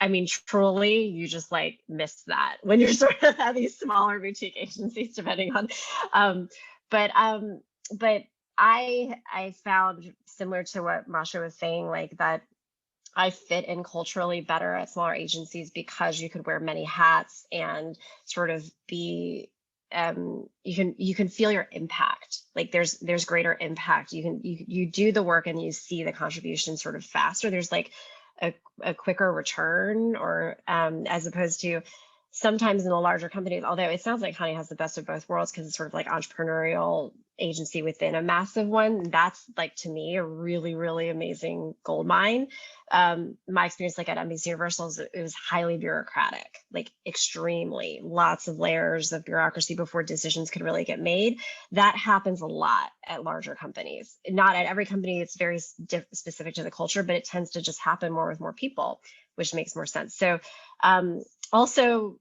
I mean, truly, you just miss that when you're sort of at these smaller boutique agencies, depending on, but I found, similar to what Masha was saying, like that I fit in culturally better at smaller agencies because you could wear many hats and sort of be, you can feel your impact. Like there's greater impact. You do the work and you see the contribution sort of faster. There's like a quicker return, or as opposed to sometimes in the larger companies, although it sounds like Connie has the best of both worlds because it's sort of like entrepreneurial agency within a massive one. That's to me a really, really amazing gold mine. My experience at NBC Universal, it was highly bureaucratic, extremely, lots of layers of bureaucracy before decisions could really get made. That happens a lot at larger companies. Not at every company, it's very specific to the culture, but it tends to just happen more with more people, which makes more sense. So also,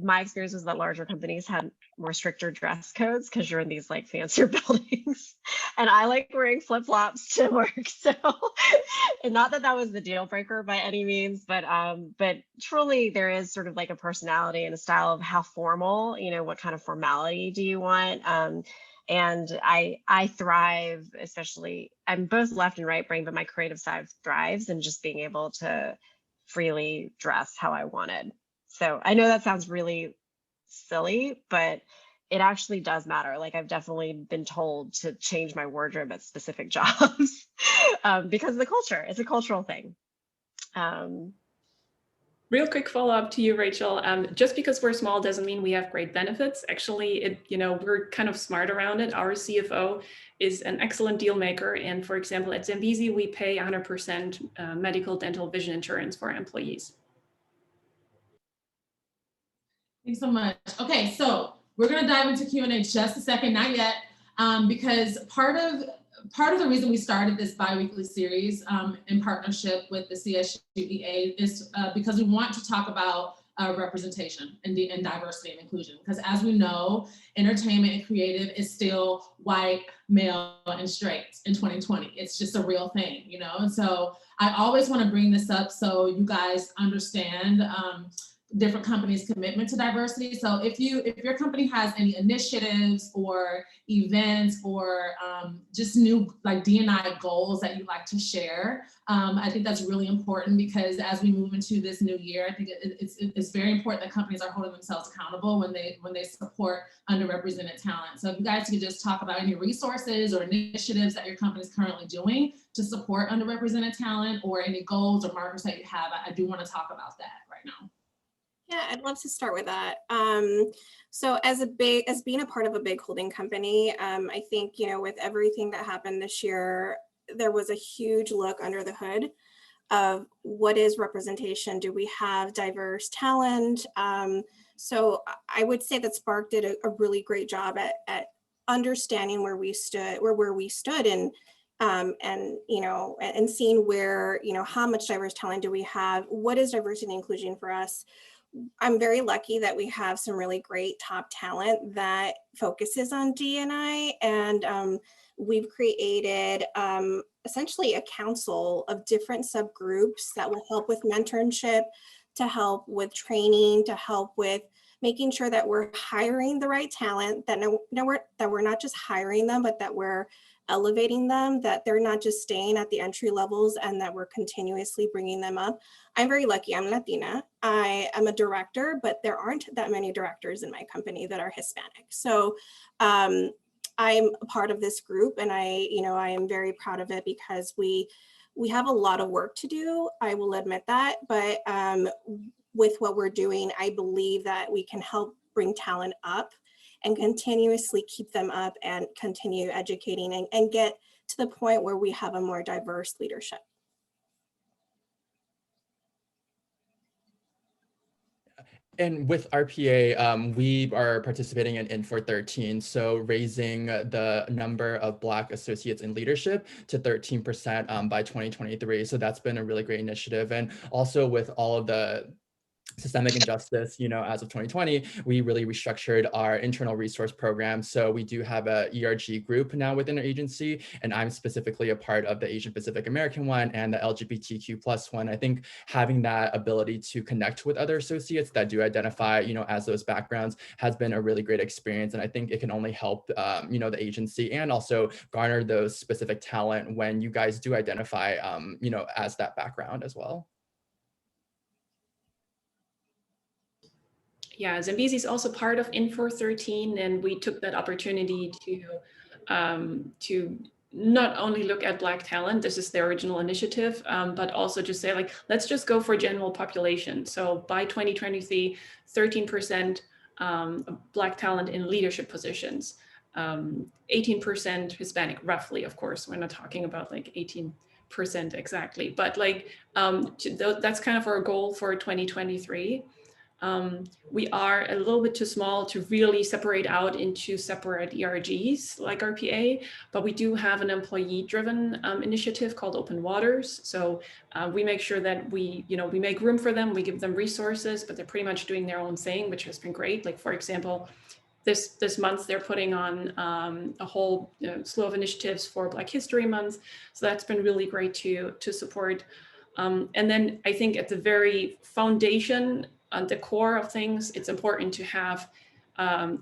my experience was that larger companies had more stricter dress codes because you're in these like fancier buildings, and I like wearing flip-flops to work. So, and not that that was the deal breaker by any means, but truly there is sort of like a personality and a style of how formal, what kind of formality do you want? And I thrive, especially, I'm both left and right brain, but my creative side thrives in just being able to freely dress how I wanted. So I know that sounds really silly, but it actually does matter. Like I've definitely been told to change my wardrobe at specific jobs because of the culture. It's a cultural thing. Real quick follow-up to you, Rachel. Just because we're small doesn't mean we have great benefits. Actually, we're kind of smart around it. Our CFO is an excellent deal maker. And for example, at Zambezi, we pay 100% medical, dental, vision insurance for our employees. Thanks so much. Okay, so we're going to dive into Q&A just a second, not yet, because part of the reason we started this bi-weekly series in partnership with the CSU EA is because we want to talk about representation and diversity and inclusion. Because as we know, entertainment and creative is still white, male, and straight in 2020. It's just a real thing, And so I always want to bring this up so you guys understand different companies' commitment to diversity. So if your company has any initiatives or events or just new like D&I goals that you'd like to share, I think that's really important because as we move into this new year, I think it's very important that companies are holding themselves accountable when they support underrepresented talent. So if you guys could just talk about any resources or initiatives that your company is currently doing to support underrepresented talent or any goals or markers that you have, I do want to talk about that right now. Yeah, I'd love to start with that. So as being a part of a big holding company, I think, with everything that happened this year, there was a huge look under the hood of what is representation? Do we have diverse talent? So I would say that Spark did a really great job at understanding where we stood and seeing where, how much diverse talent do we have? What is diversity and inclusion for us? I'm very lucky that we have some really great top talent that focuses on D&I, and we've created essentially a council of different subgroups that will help with mentorship, to help with training, to help with making sure that we're hiring the right talent, that we're not just hiring them, but that we're elevating them, that they're not just staying at the entry levels and that we're continuously bringing them up. I'm very lucky, I'm Latina. I am a director, but there aren't that many directors in my company that are Hispanic. So I'm a part of this group, and I am very proud of it because we have a lot of work to do, I will admit that, but with what we're doing, I believe that we can help bring talent up and continuously keep them up and continue educating and get to the point where we have a more diverse leadership. And with RPA, we are participating in Infor 13, so raising the number of Black associates in leadership to 13% by 2023. So that's been a really great initiative. And also with all of the systemic injustice, as of 2020, we really restructured our internal resource program. So we do have a ERG group now within our agency, and I'm specifically a part of the Asian Pacific American one and the LGBTQ+ one. I think having that ability to connect with other associates that do identify, as those backgrounds has been a really great experience. And I think it can only help, the agency and also garner those specific talent when you guys do identify, as that background as well. Yeah, Zambezi is also part of Infor 13, and we took that opportunity to not only look at Black talent, this is the original initiative, but also just say let's just go for general population. So by 2023, 13% Black talent in leadership positions, 18% Hispanic, roughly, of course, we're not talking about 18% exactly, but that's kind of our goal for 2023. We are a little bit too small to really separate out into separate ERGs like RPA, but we do have an employee-driven initiative called Open Waters. So we make sure that we make room for them, we give them resources, but they're pretty much doing their own thing, which has been great. Like, for example, this month they're putting on a whole slew of initiatives for Black History Month. So that's been really great to support. And then I think at the very foundation, at the core of things, it's important to have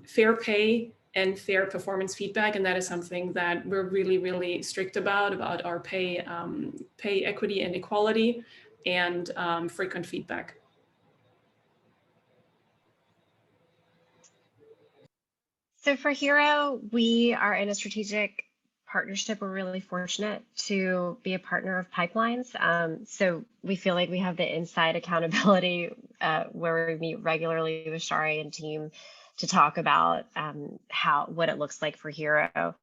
fair pay and fair performance feedback. And that is something that we're really, really strict about our pay equity and equality, and frequent feedback. So for Hiro, we are in a strategic partnership. We're really fortunate to be a partner of Pipelines. So we feel like we have the inside accountability where we meet regularly with Shari and team to talk about what it looks like for Hiro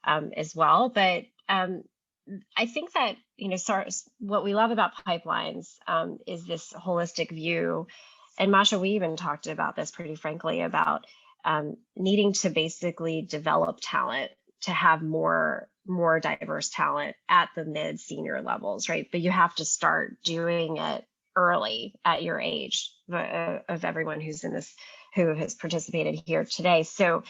as well. But I think that, what we love about Pipelines is this holistic view. And Mascha, we even talked about this pretty frankly about needing to basically develop talent to have more diverse talent at the mid-senior levels, right? But you have to start doing it early at your age of everyone who's in this, who has participated here today. So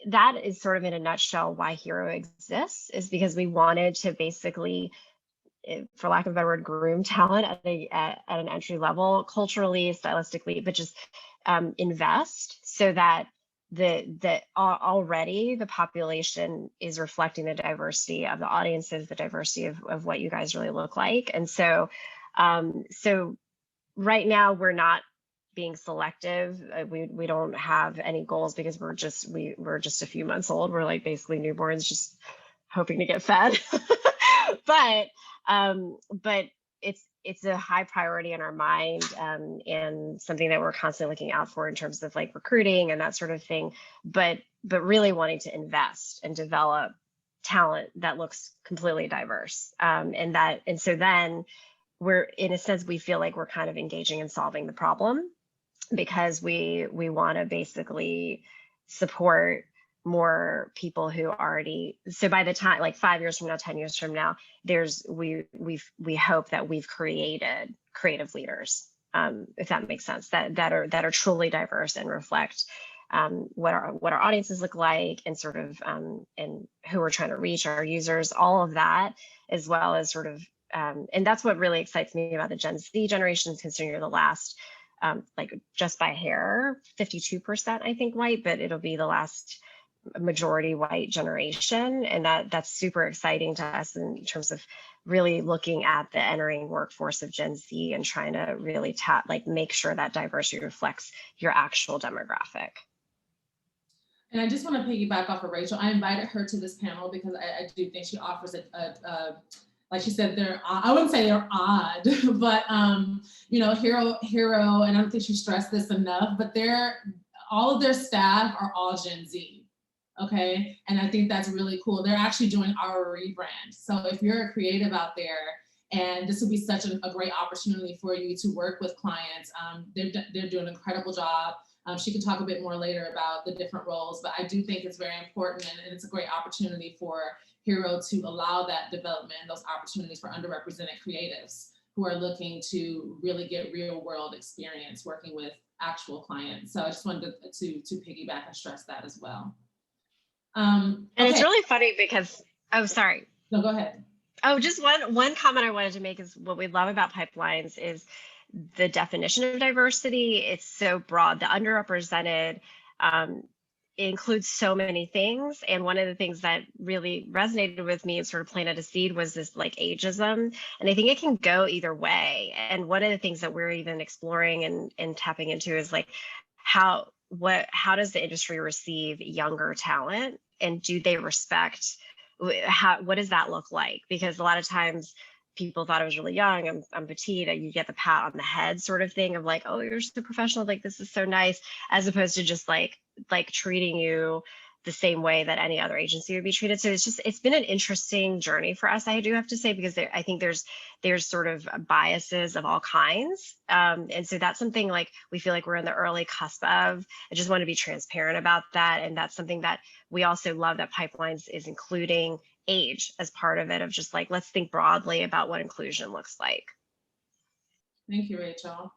that is sort of in a nutshell why Hiro exists, is because we wanted to basically, for lack of a better word, groom talent at an entry level, culturally, stylistically, but just invest so that already the population is reflecting the diversity of the audiences, the diversity of what you guys really look like. And so right now we're not being selective. We don't have any goals because we're just a few months old. We're like basically newborns just hoping to get fed. but it's a high priority in our mind, and something that we're constantly looking out for in terms of like recruiting and that sort of thing, but really wanting to invest and develop talent that looks completely diverse. And so then we're, in a sense, we feel like we're kind of engaging in solving the problem, because we want to basically support more people who already, so by the time, like 5 years from now, 10 years from now, we hope that we've created creative leaders, if that makes sense, that are truly diverse and reflect what our audiences look like, and sort of and who we're trying to reach, our users, all of that, as well as sort of and that's what really excites me about the Gen Z generation, considering you're the last like just by hair 52% I think white, but it'll be the last majority white generation, and that's super exciting to us in terms of really looking at the entering workforce of Gen Z and trying to really make sure that diversity reflects your actual demographic. And I just want to piggyback off of Rachel. I invited her to this panel because I do think she offers like she said, I wouldn't say they're odd, but Hiro, and I don't think she stressed this enough, but all of their staff are all Gen Z. Okay, and I think that's really cool. They're actually doing our rebrand. So if you're a creative out there, and this will be such a great opportunity for you to work with clients, they're doing an incredible job. She can talk a bit more later about the different roles, but I do think it's very important, and it's a great opportunity for Hiro to allow that development, those opportunities for underrepresented creatives who are looking to really get real world experience working with actual clients. So I just wanted to piggyback and stress that as well. And it's really funny because, oh, sorry. No, go ahead. Oh, just one comment I wanted to make is what we love about Pipelines is the definition of diversity. It's so broad. The underrepresented includes so many things. And one of the things that really resonated with me and sort of planted a seed was this like ageism. And I think it can go either way. And one of the things that we're even exploring and tapping into is like how does the industry receive younger talent, and do they respect what does that look like? Because a lot of times people thought I was really young, I'm petite, you get the pat on the head sort of thing of like, oh, you're so professional, like this is so nice, as opposed to just like treating you the same way that any other agency would be treated. So it's been an interesting journey for us, I do have to say, because I think there's sort of biases of all kinds. And so that's something like we feel like we're in the early cusp of. I just want to be transparent about that. And that's something that we also love that Pipelines is including age as part of it, of just like, let's think broadly about what inclusion looks like. Thank you, Rachel.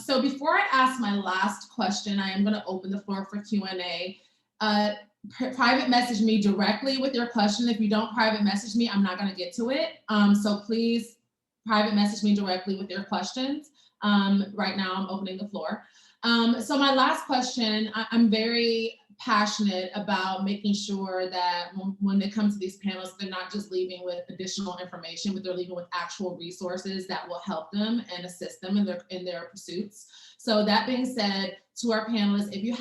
So before I ask my last question, I am going to open the floor for Q&A. Private message me directly with your question. If you don't private message me, I'm not going to get to it. So please private message me directly with your questions. Right now, I'm opening the floor. So my last question, I'm very passionate about making sure that when they come to these panels, they're not just leaving with additional information, but they're leaving with actual resources that will help them and assist them in their pursuits. So that being said, to our panelists, if you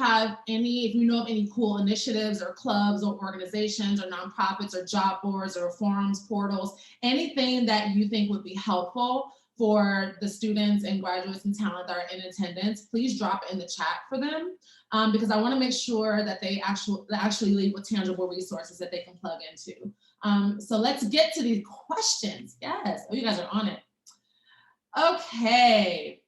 know of any cool initiatives or clubs or organizations or nonprofits or job boards or forums, portals, anything that you think would be helpful for the students and graduates and talent that are in attendance, please drop it in the chat for them, because I want to make sure that they actually leave with tangible resources that they can plug into. So let's get to these questions. Yes, oh, you guys are on it. Okay.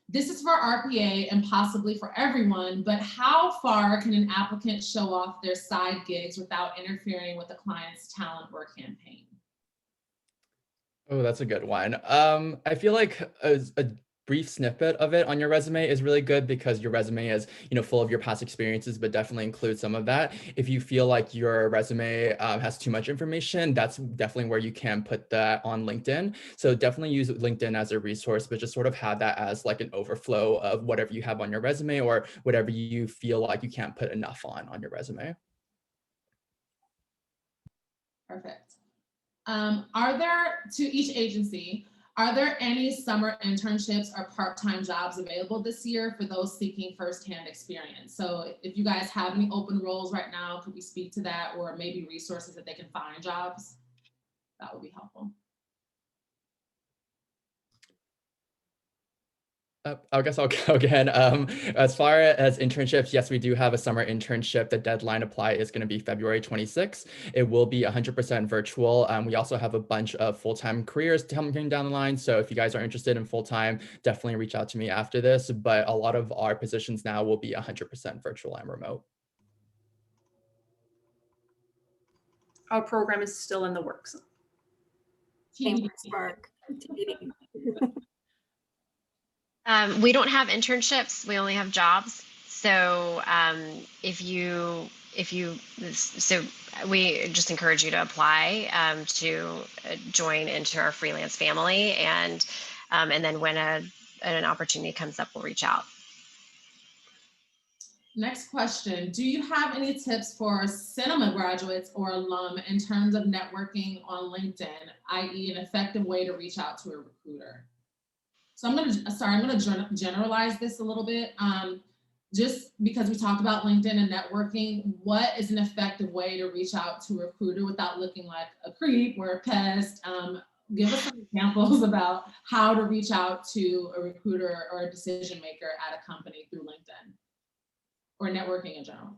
This is for RPA and possibly for everyone, but how far can an applicant show off their side gigs without interfering with the client's talent or campaign? Oh, that's a good one. I feel like a brief snippet of it on your resume is really good, because your resume is, full of your past experiences, but definitely include some of that. If you feel like your resume has too much information, that's definitely where you can put that on LinkedIn. So definitely use LinkedIn as a resource, but just sort of have that as like an overflow of whatever you have on your resume or whatever you feel like you can't put enough on your resume. Perfect. To each agency, are there any summer internships or part-time jobs available this year for those seeking firsthand experience? So if you guys have any open roles right now, could we speak to that, or maybe resources that they can find jobs? That would be helpful. I guess I'll go again. As far as internships, yes, we do have a summer internship. The deadline apply is going to be February 26th. It will be 100% virtual. We also have a bunch of full-time careers coming down the line. So if you guys are interested in full-time, definitely reach out to me after this. But a lot of our positions now will be 100% virtual and remote. Our program is still in the works. Spark. We don't have internships, we only have jobs. So so we just encourage you to apply to join into our freelance family, and then when an opportunity comes up, we'll reach out. Next question, do you have any tips for cinema graduates or alum in terms of networking on LinkedIn, i.e. an effective way to reach out to a recruiter? So I'm gonna generalize this a little bit. Just because we talked about LinkedIn and networking, what is an effective way to reach out to a recruiter without looking like a creep or a pest? Give us some examples about how to reach out to a recruiter or a decision maker at a company through LinkedIn or networking in general.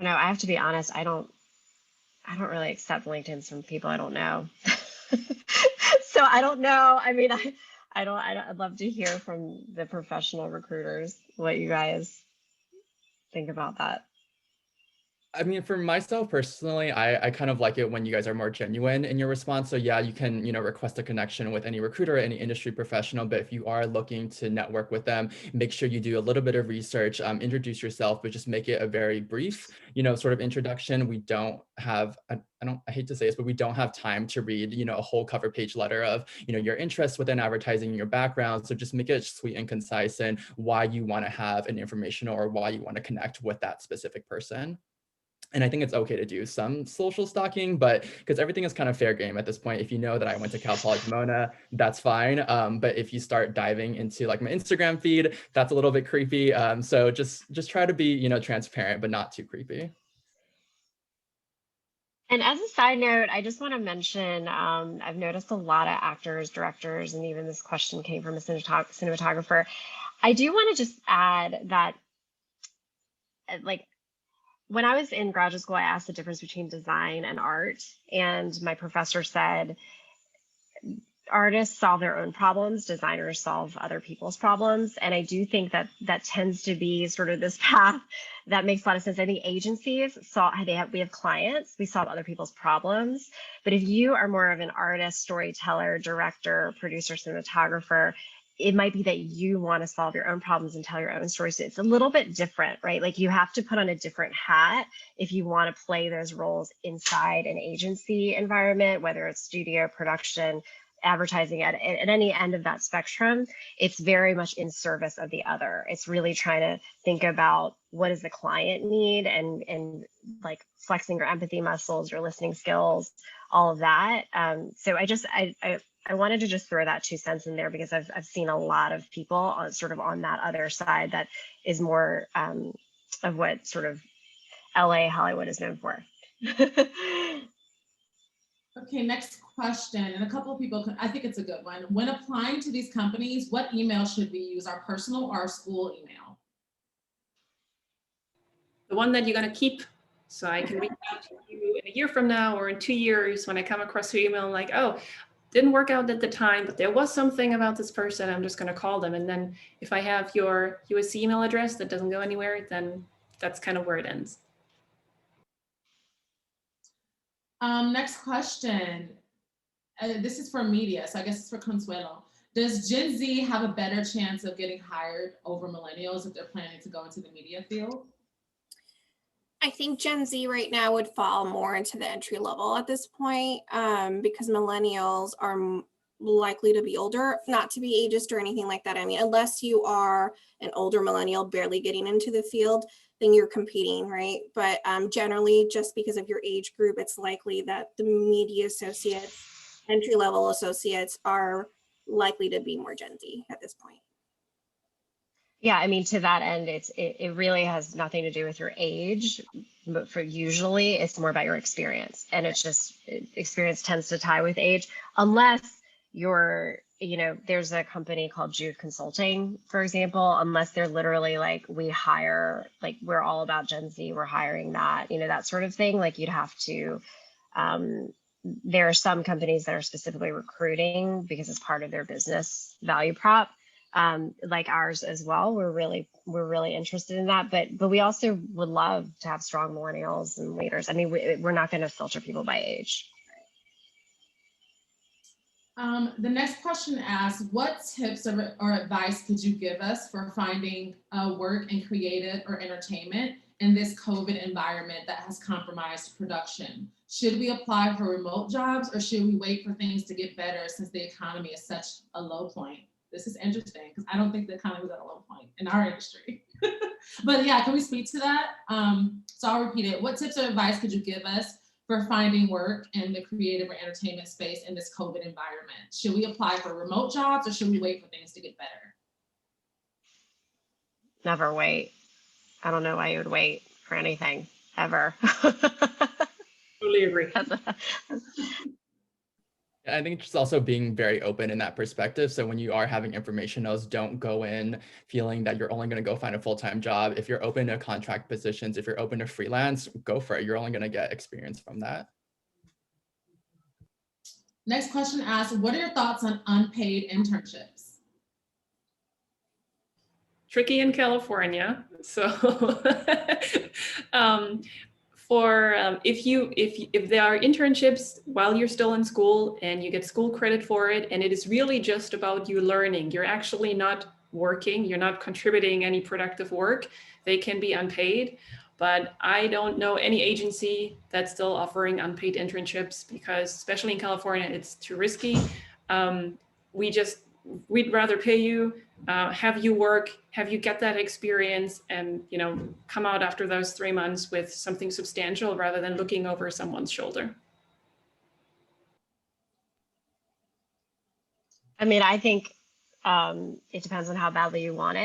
No, I have to be honest, I don't really accept LinkedIn's from people I don't know. So I don't know. I mean, I'd love to hear from the professional recruiters what you guys think about that. I mean, for myself personally, I kind of like it when you guys are more genuine in your response. So yeah, you can, request a connection with any recruiter, any industry professional, but if you are looking to network with them, make sure you do a little bit of research, introduce yourself, but just make it a very brief, sort of introduction. We don't have, I hate to say this, but we don't have time to read, a whole cover page letter of, your interests within advertising, your background. So just make it sweet and concise and why you want to have an informational or why you want to connect with that specific person. And I think it's okay to do some social stalking, but because everything is kind of fair game at this point. If you know that I went to Cal Poly Pomona, that's fine. But if you start diving into like my Instagram feed, that's a little bit creepy. So just try to be, transparent, but not too creepy. And as a side note, I just want to mention, I've noticed a lot of actors, directors, and even this question came from a cinematographer. I do want to just add that, like, when I was in graduate school, I asked the difference between design and art. And my professor said, artists solve their own problems, designers solve other people's problems. And I do think that that tends to be sort of this path that makes a lot of sense. I think agencies we have clients, we solve other people's problems. But if you are more of an artist, storyteller, director, producer, cinematographer, it might be that you want to solve your own problems and tell your own stories. So it's a little bit different, right? Like you have to put on a different hat if you want to play those roles inside an agency environment, whether it's studio, production, advertising at any end of that spectrum. It's very much in service of the other. It's really trying to think about what does the client need and like flexing your empathy muscles, your listening skills, all of that. So I wanted to just throw that 2 cents in there because I've seen a lot of people on sort of on that other side that is more of what sort of LA Hollywood is known for. Okay, next question, and a couple of people, I think it's a good one. When applying to these companies, what email should we use, our personal or our school email? The one that you're going to keep, so I can reach out to you in a year from now or in 2 years when I come across your email, like, oh, didn't work out at the time, but there was something about this person, I'm just going to call them. And then if I have your USC email address that doesn't go anywhere, then that's kind of where it ends. Next question. This is for media, so I guess it's for Consuelo. Does Gen Z have a better chance of getting hired over millennials if they're planning to go into the media field? I think Gen Z right now would fall more into the entry level at this point because millennials are likely to be older, not to be ageist or anything like that. I mean, unless you are an older millennial barely getting into the field, then you're competing, right? But generally, just because of your age group, it's likely that the media associates, entry-level associates are likely to be more Gen Z at this point. Yeah, I mean, to that end, it really has nothing to do with your age, but for usually it's more about your experience. And it's just experience tends to tie with age, unless you're, there's a company called Jude Consulting, for example, unless they're literally like, we hire, like, we're all about Gen Z, we're hiring that, that sort of thing. Like you'd have to, there are some companies that are specifically recruiting because it's part of their business value prop. Like ours as well. We're really interested in that, but we also would love to have strong millennials and leaders. I mean, we're not going to filter people by age. The next question asks, what tips or advice could you give us for finding work in creative or entertainment in this COVID environment that has compromised production? Should we apply for remote jobs or should we wait for things to get better since the economy is such a low point? This is interesting because I don't think the economy was at a low point in our industry. But yeah, can we speak to that? So I'll repeat it. What tips or advice could you give us for finding work in the creative or entertainment space in this COVID environment? Should we apply for remote jobs or should we wait for things to get better? Never wait. I don't know why you would wait for anything ever. Totally agree. I think just also being very open in that perspective. So when you are having information nodes, don't go in feeling that you're only going to go find a full-time job. If you're open to contract positions, if you're open to freelance, go for it. You're only going to get experience from that. Next question asks, what are your thoughts on unpaid internships? Tricky in California. So if there are internships while you're still in school and you get school credit for it, and it is really just about you learning, you're actually not working, you're not contributing any productive work, they can be unpaid. But I don't know any agency that's still offering unpaid internships because, especially in California, it's too risky. We'd rather pay you, have you work, have you get that experience, and come out after those 3 months with something substantial rather than looking over someone's shoulder. I mean, I think it depends on how badly you want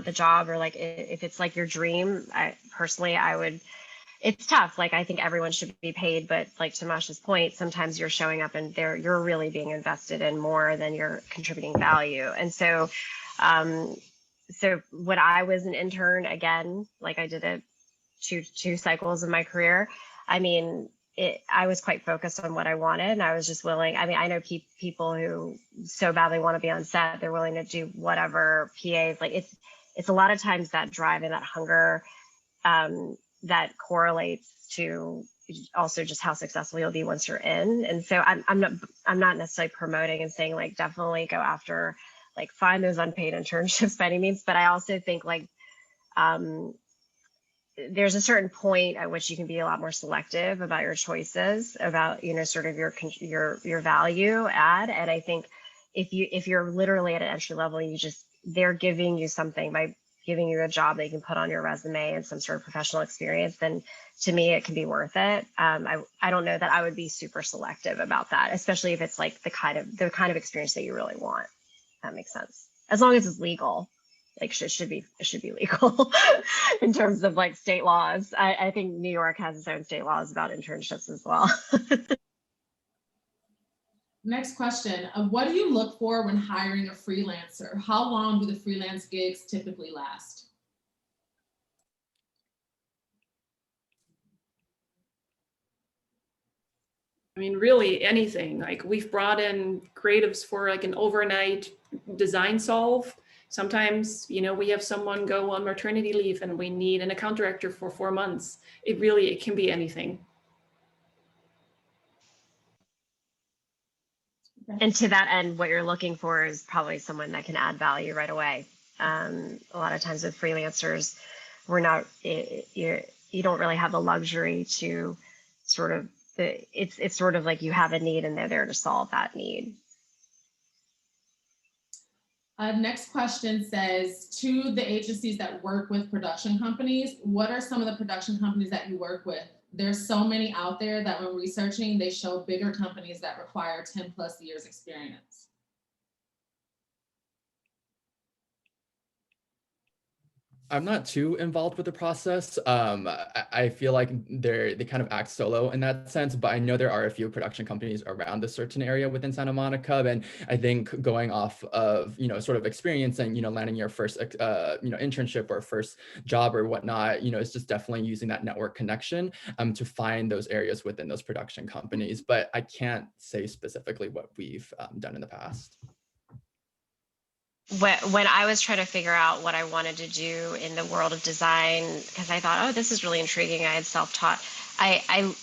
the job, or like if it's like your dream. I would it's tough. Like, I think everyone should be paid, but like to Masha's point, sometimes you're showing up and you're really being invested in more than you're contributing value. And so, so when I was an intern, again, like I did it two cycles of my career, I mean, I was quite focused on what I wanted, and I was just willing. I mean, I know people who so badly want to be on set, they're willing to do whatever. PAs, like it's a lot of times that drive and that hunger that correlates to also just how successful you'll be once you're in. And so I'm not necessarily promoting and saying like definitely go after, like find those unpaid internships by any means, but I also think like there's a certain point at which you can be a lot more selective about your choices, about, you know, sort of your value add. And I think if you're literally at an entry level, they're giving you something by giving you a job that you can put on your resume and some sort of professional experience, then to me it can be worth it. I don't know that I would be super selective about that, especially if it's like the kind of experience that you really want. If that makes sense. As long as it's legal. Like it should be legal in terms of like state laws. I think New York has its own state laws about internships as well. Next question. What do you look for when hiring a freelancer? How long do the freelance gigs typically last? I mean, really anything. Like we've brought in creatives for like an overnight design solve. Sometimes, you know, we have someone go on maternity leave and we need an account director for 4 months. It can be anything. And to that end, what you're looking for is probably someone that can add value right away. A lot of times with freelancers, you don't really have the luxury to sort of, it's sort of like you have a need and they're there to solve that need. Next question says, to the agencies that work with production companies, what are some of the production companies that you work with? There's so many out there that when researching, they show bigger companies that require 10+ years experience. I'm not too involved with the process. I feel like they kind of act solo in that sense, but I know there are a few production companies around a certain area within Santa Monica. And I think going off of, you know, sort of experience and, you know, landing your first, you know, internship or first job or whatnot, you know, it's just definitely using that network connection to find those areas within those production companies. But I can't say specifically what we've done in the past. When I was trying to figure out what I wanted to do in the world of design, because I thought, oh, this is really intriguing. I had self-taught. I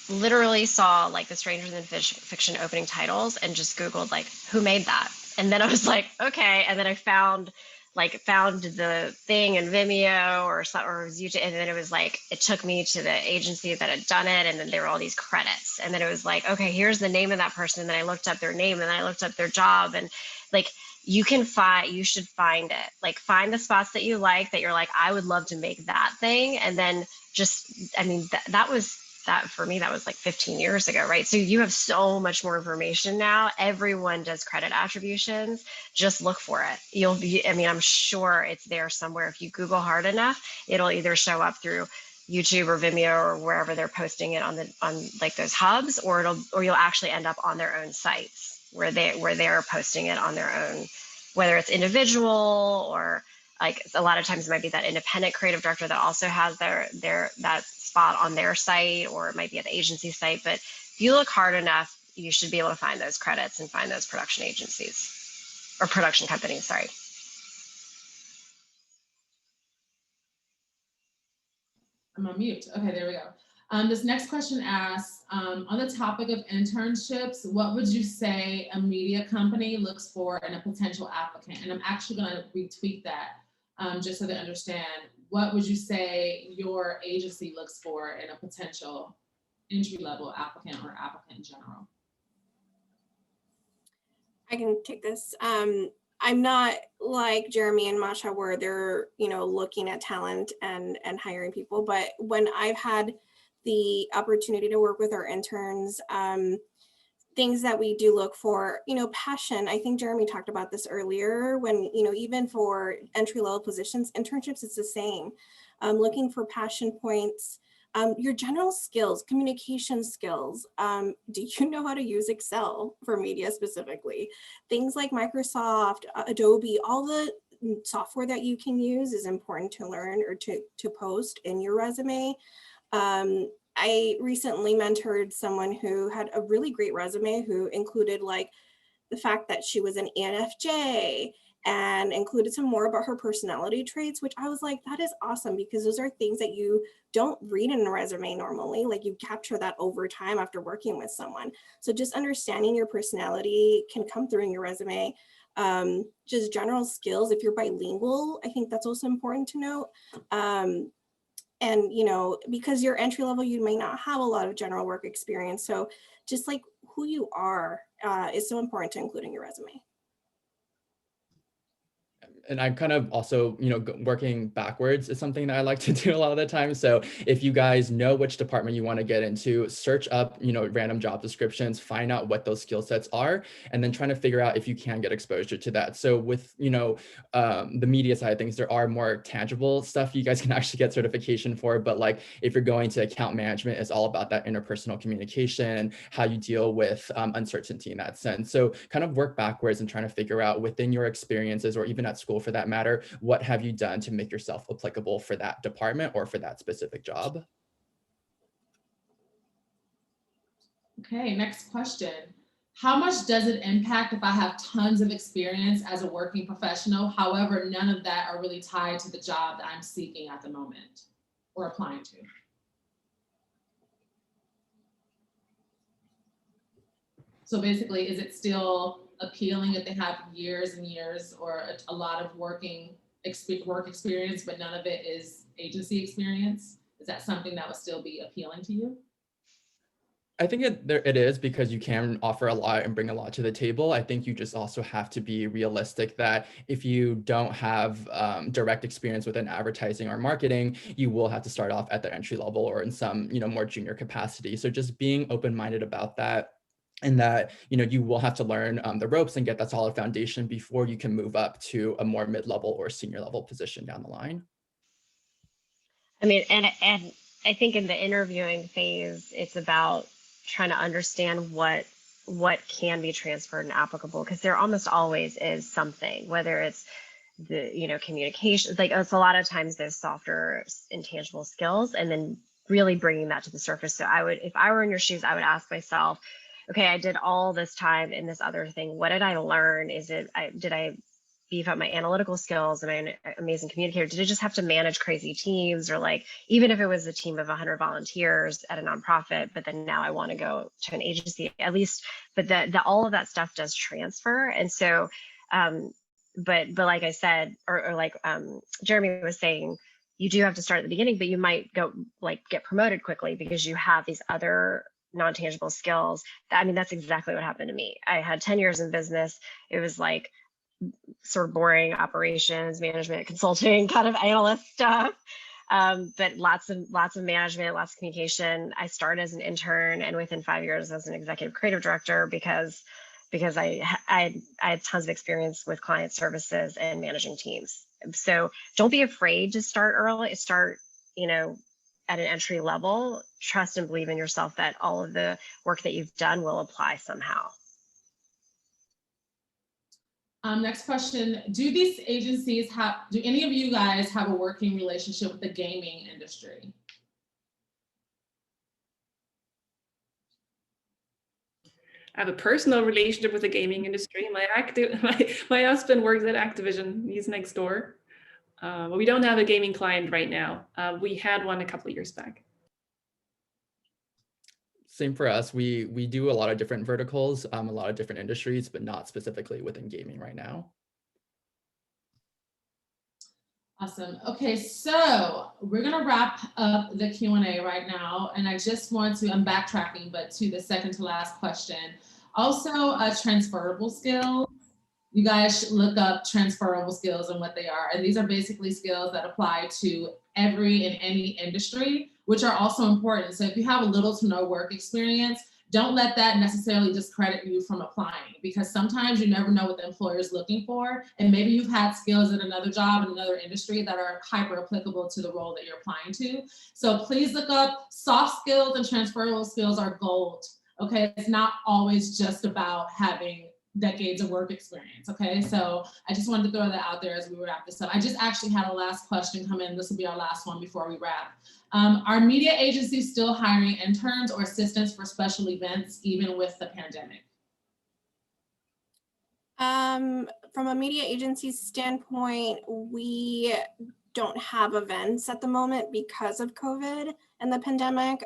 literally saw like the Stranger Than Fiction opening titles and just Googled like, who made that? And then I was like, okay. And then I found the thing in Vimeo or YouTube. And then it was like, it took me to the agency that had done it. And then there were all these credits. And then it was like, okay, here's the name of that person. And then I looked up their name and then I looked up their job, and like, you should find it, like find the spots that you like, that you're like, I would love to make that thing. And then just, I mean, that for me, that was like 15 years ago, right? So you have so much more information now. Everyone does credit attributions. Just look for it. I'm sure it's there somewhere. If you Google hard enough, it'll either show up through YouTube or Vimeo or wherever they're posting it on like those hubs, or you'll actually end up on their own sites where they're posting it on their own, whether it's individual or like a lot of times it might be that independent creative director that also has that spot on their site, or it might be at the agency site. But if you look hard enough, you should be able to find those credits and find those production agencies or production companies, sorry. I'm on mute. Okay, there we go. This next question asks, on the topic of internships, what would you say a media company looks for in a potential applicant? And I'm actually going to retweet that just so they understand. What would you say your agency looks for in a potential entry-level applicant or applicant in general? I can take this. I'm not like Jeremy and Mascha where they're, looking at talent and hiring people, but when I've had the opportunity to work with our interns, things that we do look for, passion. I think Jeremy talked about this earlier when, even for entry-level positions, internships, it's the same. Looking for passion points, Your general skills, communication skills. Do you know how to use Excel for media specifically? Things like Microsoft, Adobe, all the software that you can use is important to learn or to post in your resume. I recently mentored someone who had a really great resume who included like the fact that she was an ENFJ and included some more about her personality traits, which I was like, that is awesome, because those are things that you don't read in a resume normally. Like you capture that over time after working with someone. So just understanding your personality can come through in your resume. Just general skills, if you're bilingual, I think that's also important to note. And, you know, because you're entry level, you may not have a lot of general work experience. So just like who you are is so important to include in your resume. And I'm kind of also, you know, working backwards is something that I like to do a lot of the time. So if you guys know which department you want to get into, search up, you know, random job descriptions, find out what those skill sets are, and then trying to figure out if you can get exposure to that. So with, you know, the media side of things, there are more tangible stuff you guys can actually get certification for. But like if you're going to account management, it's all about that interpersonal communication, how you deal with uncertainty in that sense. So kind of work backwards and trying to figure out within your experiences, or even at school for that matter, what have you done to make yourself applicable for that department or for that specific job? Okay, next question. How much does it impact if I have tons of experience as a working professional? However, none of that are really tied to the job that I'm seeking at the moment or applying to. So basically, is it still appealing if they have years and years or a lot of work experience, but none of it is agency experience? Is that something that would still be appealing to you? I think it is, because you can offer a lot and bring a lot to the table. I think you just also have to be realistic that if you don't have direct experience within advertising or marketing, you will have to start off at the entry level or in some, you know, more junior capacity. So just being open-minded about that, and that, you know, you will have to learn the ropes and get that solid foundation before you can move up to a more mid-level or senior level position down the line. I mean, and I think in the interviewing phase, it's about trying to understand what can be transferred and applicable, because there almost always is something, whether it's the, you know, communication, like it's a lot of times those softer intangible skills, and then really bringing that to the surface. So I would, if I were in your shoes, I would ask myself, okay, I did all this time in this other thing. What did I learn? Did I beef up my analytical skills? Am I an amazing communicator? Did I just have to manage crazy teams? Or like, even if it was a team of 100 volunteers at a nonprofit, but then now I want to go to an agency at least, but all of that stuff does transfer. And so, but like I said, or like Jeremy was saying, you do have to start at the beginning, but you might go like get promoted quickly because you have these other non-tangible skills. I mean, that's exactly what happened to me. I had 10 years in business. It was like sort of boring operations, management, consulting kind of analyst stuff. But lots of management, lots of communication. I started as an intern, and within 5 years as an executive creative director, because I had tons of experience with client services and managing teams. So don't be afraid to start early. Start, you know, at an entry level. Trust and believe in yourself that all of the work that you've done will apply somehow. Next question. Do any of you guys have a working relationship with the gaming industry? I have a personal relationship with the gaming industry. My husband works at Activision. He's next door. But we don't have a gaming client right now. We had one a couple of years back. Same for us. We do a lot of different verticals, a lot of different industries, but not specifically within gaming right now. Awesome. Okay, so we're gonna wrap up the Q&A right now, and I just want to, I'm backtracking, but to the second to last question. Also, transferable skills. You guys should look up transferable skills and what they are. And these are basically skills that apply to every and any industry, which are also important. So if you have a little to no work experience, don't let that necessarily discredit you from applying, because sometimes you never know what the employer is looking for. And maybe you've had skills in another job, in another industry that are hyper applicable to the role that you're applying to. So please look up soft skills and transferable skills are gold. Okay, it's not always just about having decades of work experience. Okay, so I just wanted to throw that out there as we wrap this up. I just actually had a last question come in. This will be our last one before we wrap. Are media agencies still hiring interns or assistants for special events, even with the pandemic? From a media agency standpoint, we don't have events at the moment because of COVID and the pandemic.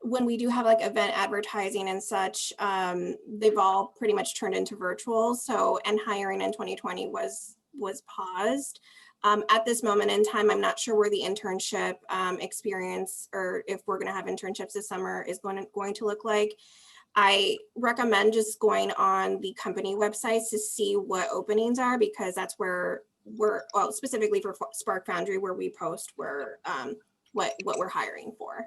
When we do have like event advertising and such, they've all pretty much turned into virtual. So, and hiring in 2020 was paused. At this moment in time, I'm not sure where the internship experience, or if we're going to have internships this summer, is going to look like. I recommend just going on the company websites to see what openings are, because that's where well, specifically for Spark Foundry, where we post where what we're hiring for.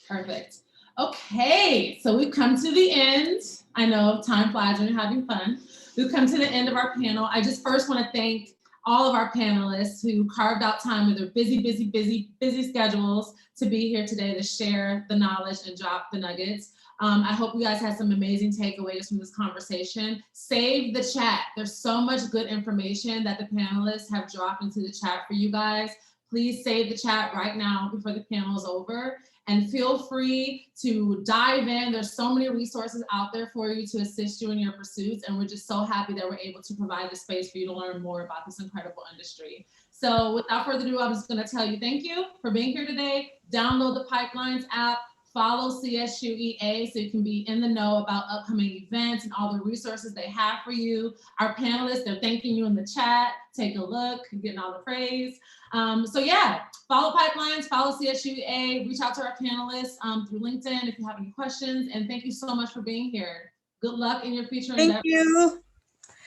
Perfect. Okay, so we've come to the end. I know time flies when you're having fun. We've come to the end of our panel. I just first want to thank all of our panelists who carved out time with their busy schedules to be here today to share the knowledge and drop the nuggets. I hope you guys had some amazing takeaways from this conversation. Save the chat. There's so much good information that the panelists have dropped into the chat for you guys. Please save the chat right now before the panel is over. And feel free to dive in. There's so many resources out there for you to assist you in your pursuits. And we're just so happy that we're able to provide the space for you to learn more about this incredible industry. So without further ado, I'm just going to tell you thank you for being here today. Download the Pipelines app. Follow CSU EA so you can be in the know about upcoming events and all the resources they have for you. Our panelists, they're thanking you in the chat. Take a look, you're getting all the praise. So yeah, follow Pipelines, follow CSU EA, reach out to our panelists through LinkedIn if you have any questions. And thank you so much for being here. Good luck in your future endeavors. Thank you.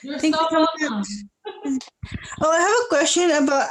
You're so welcome. Oh, I have a question about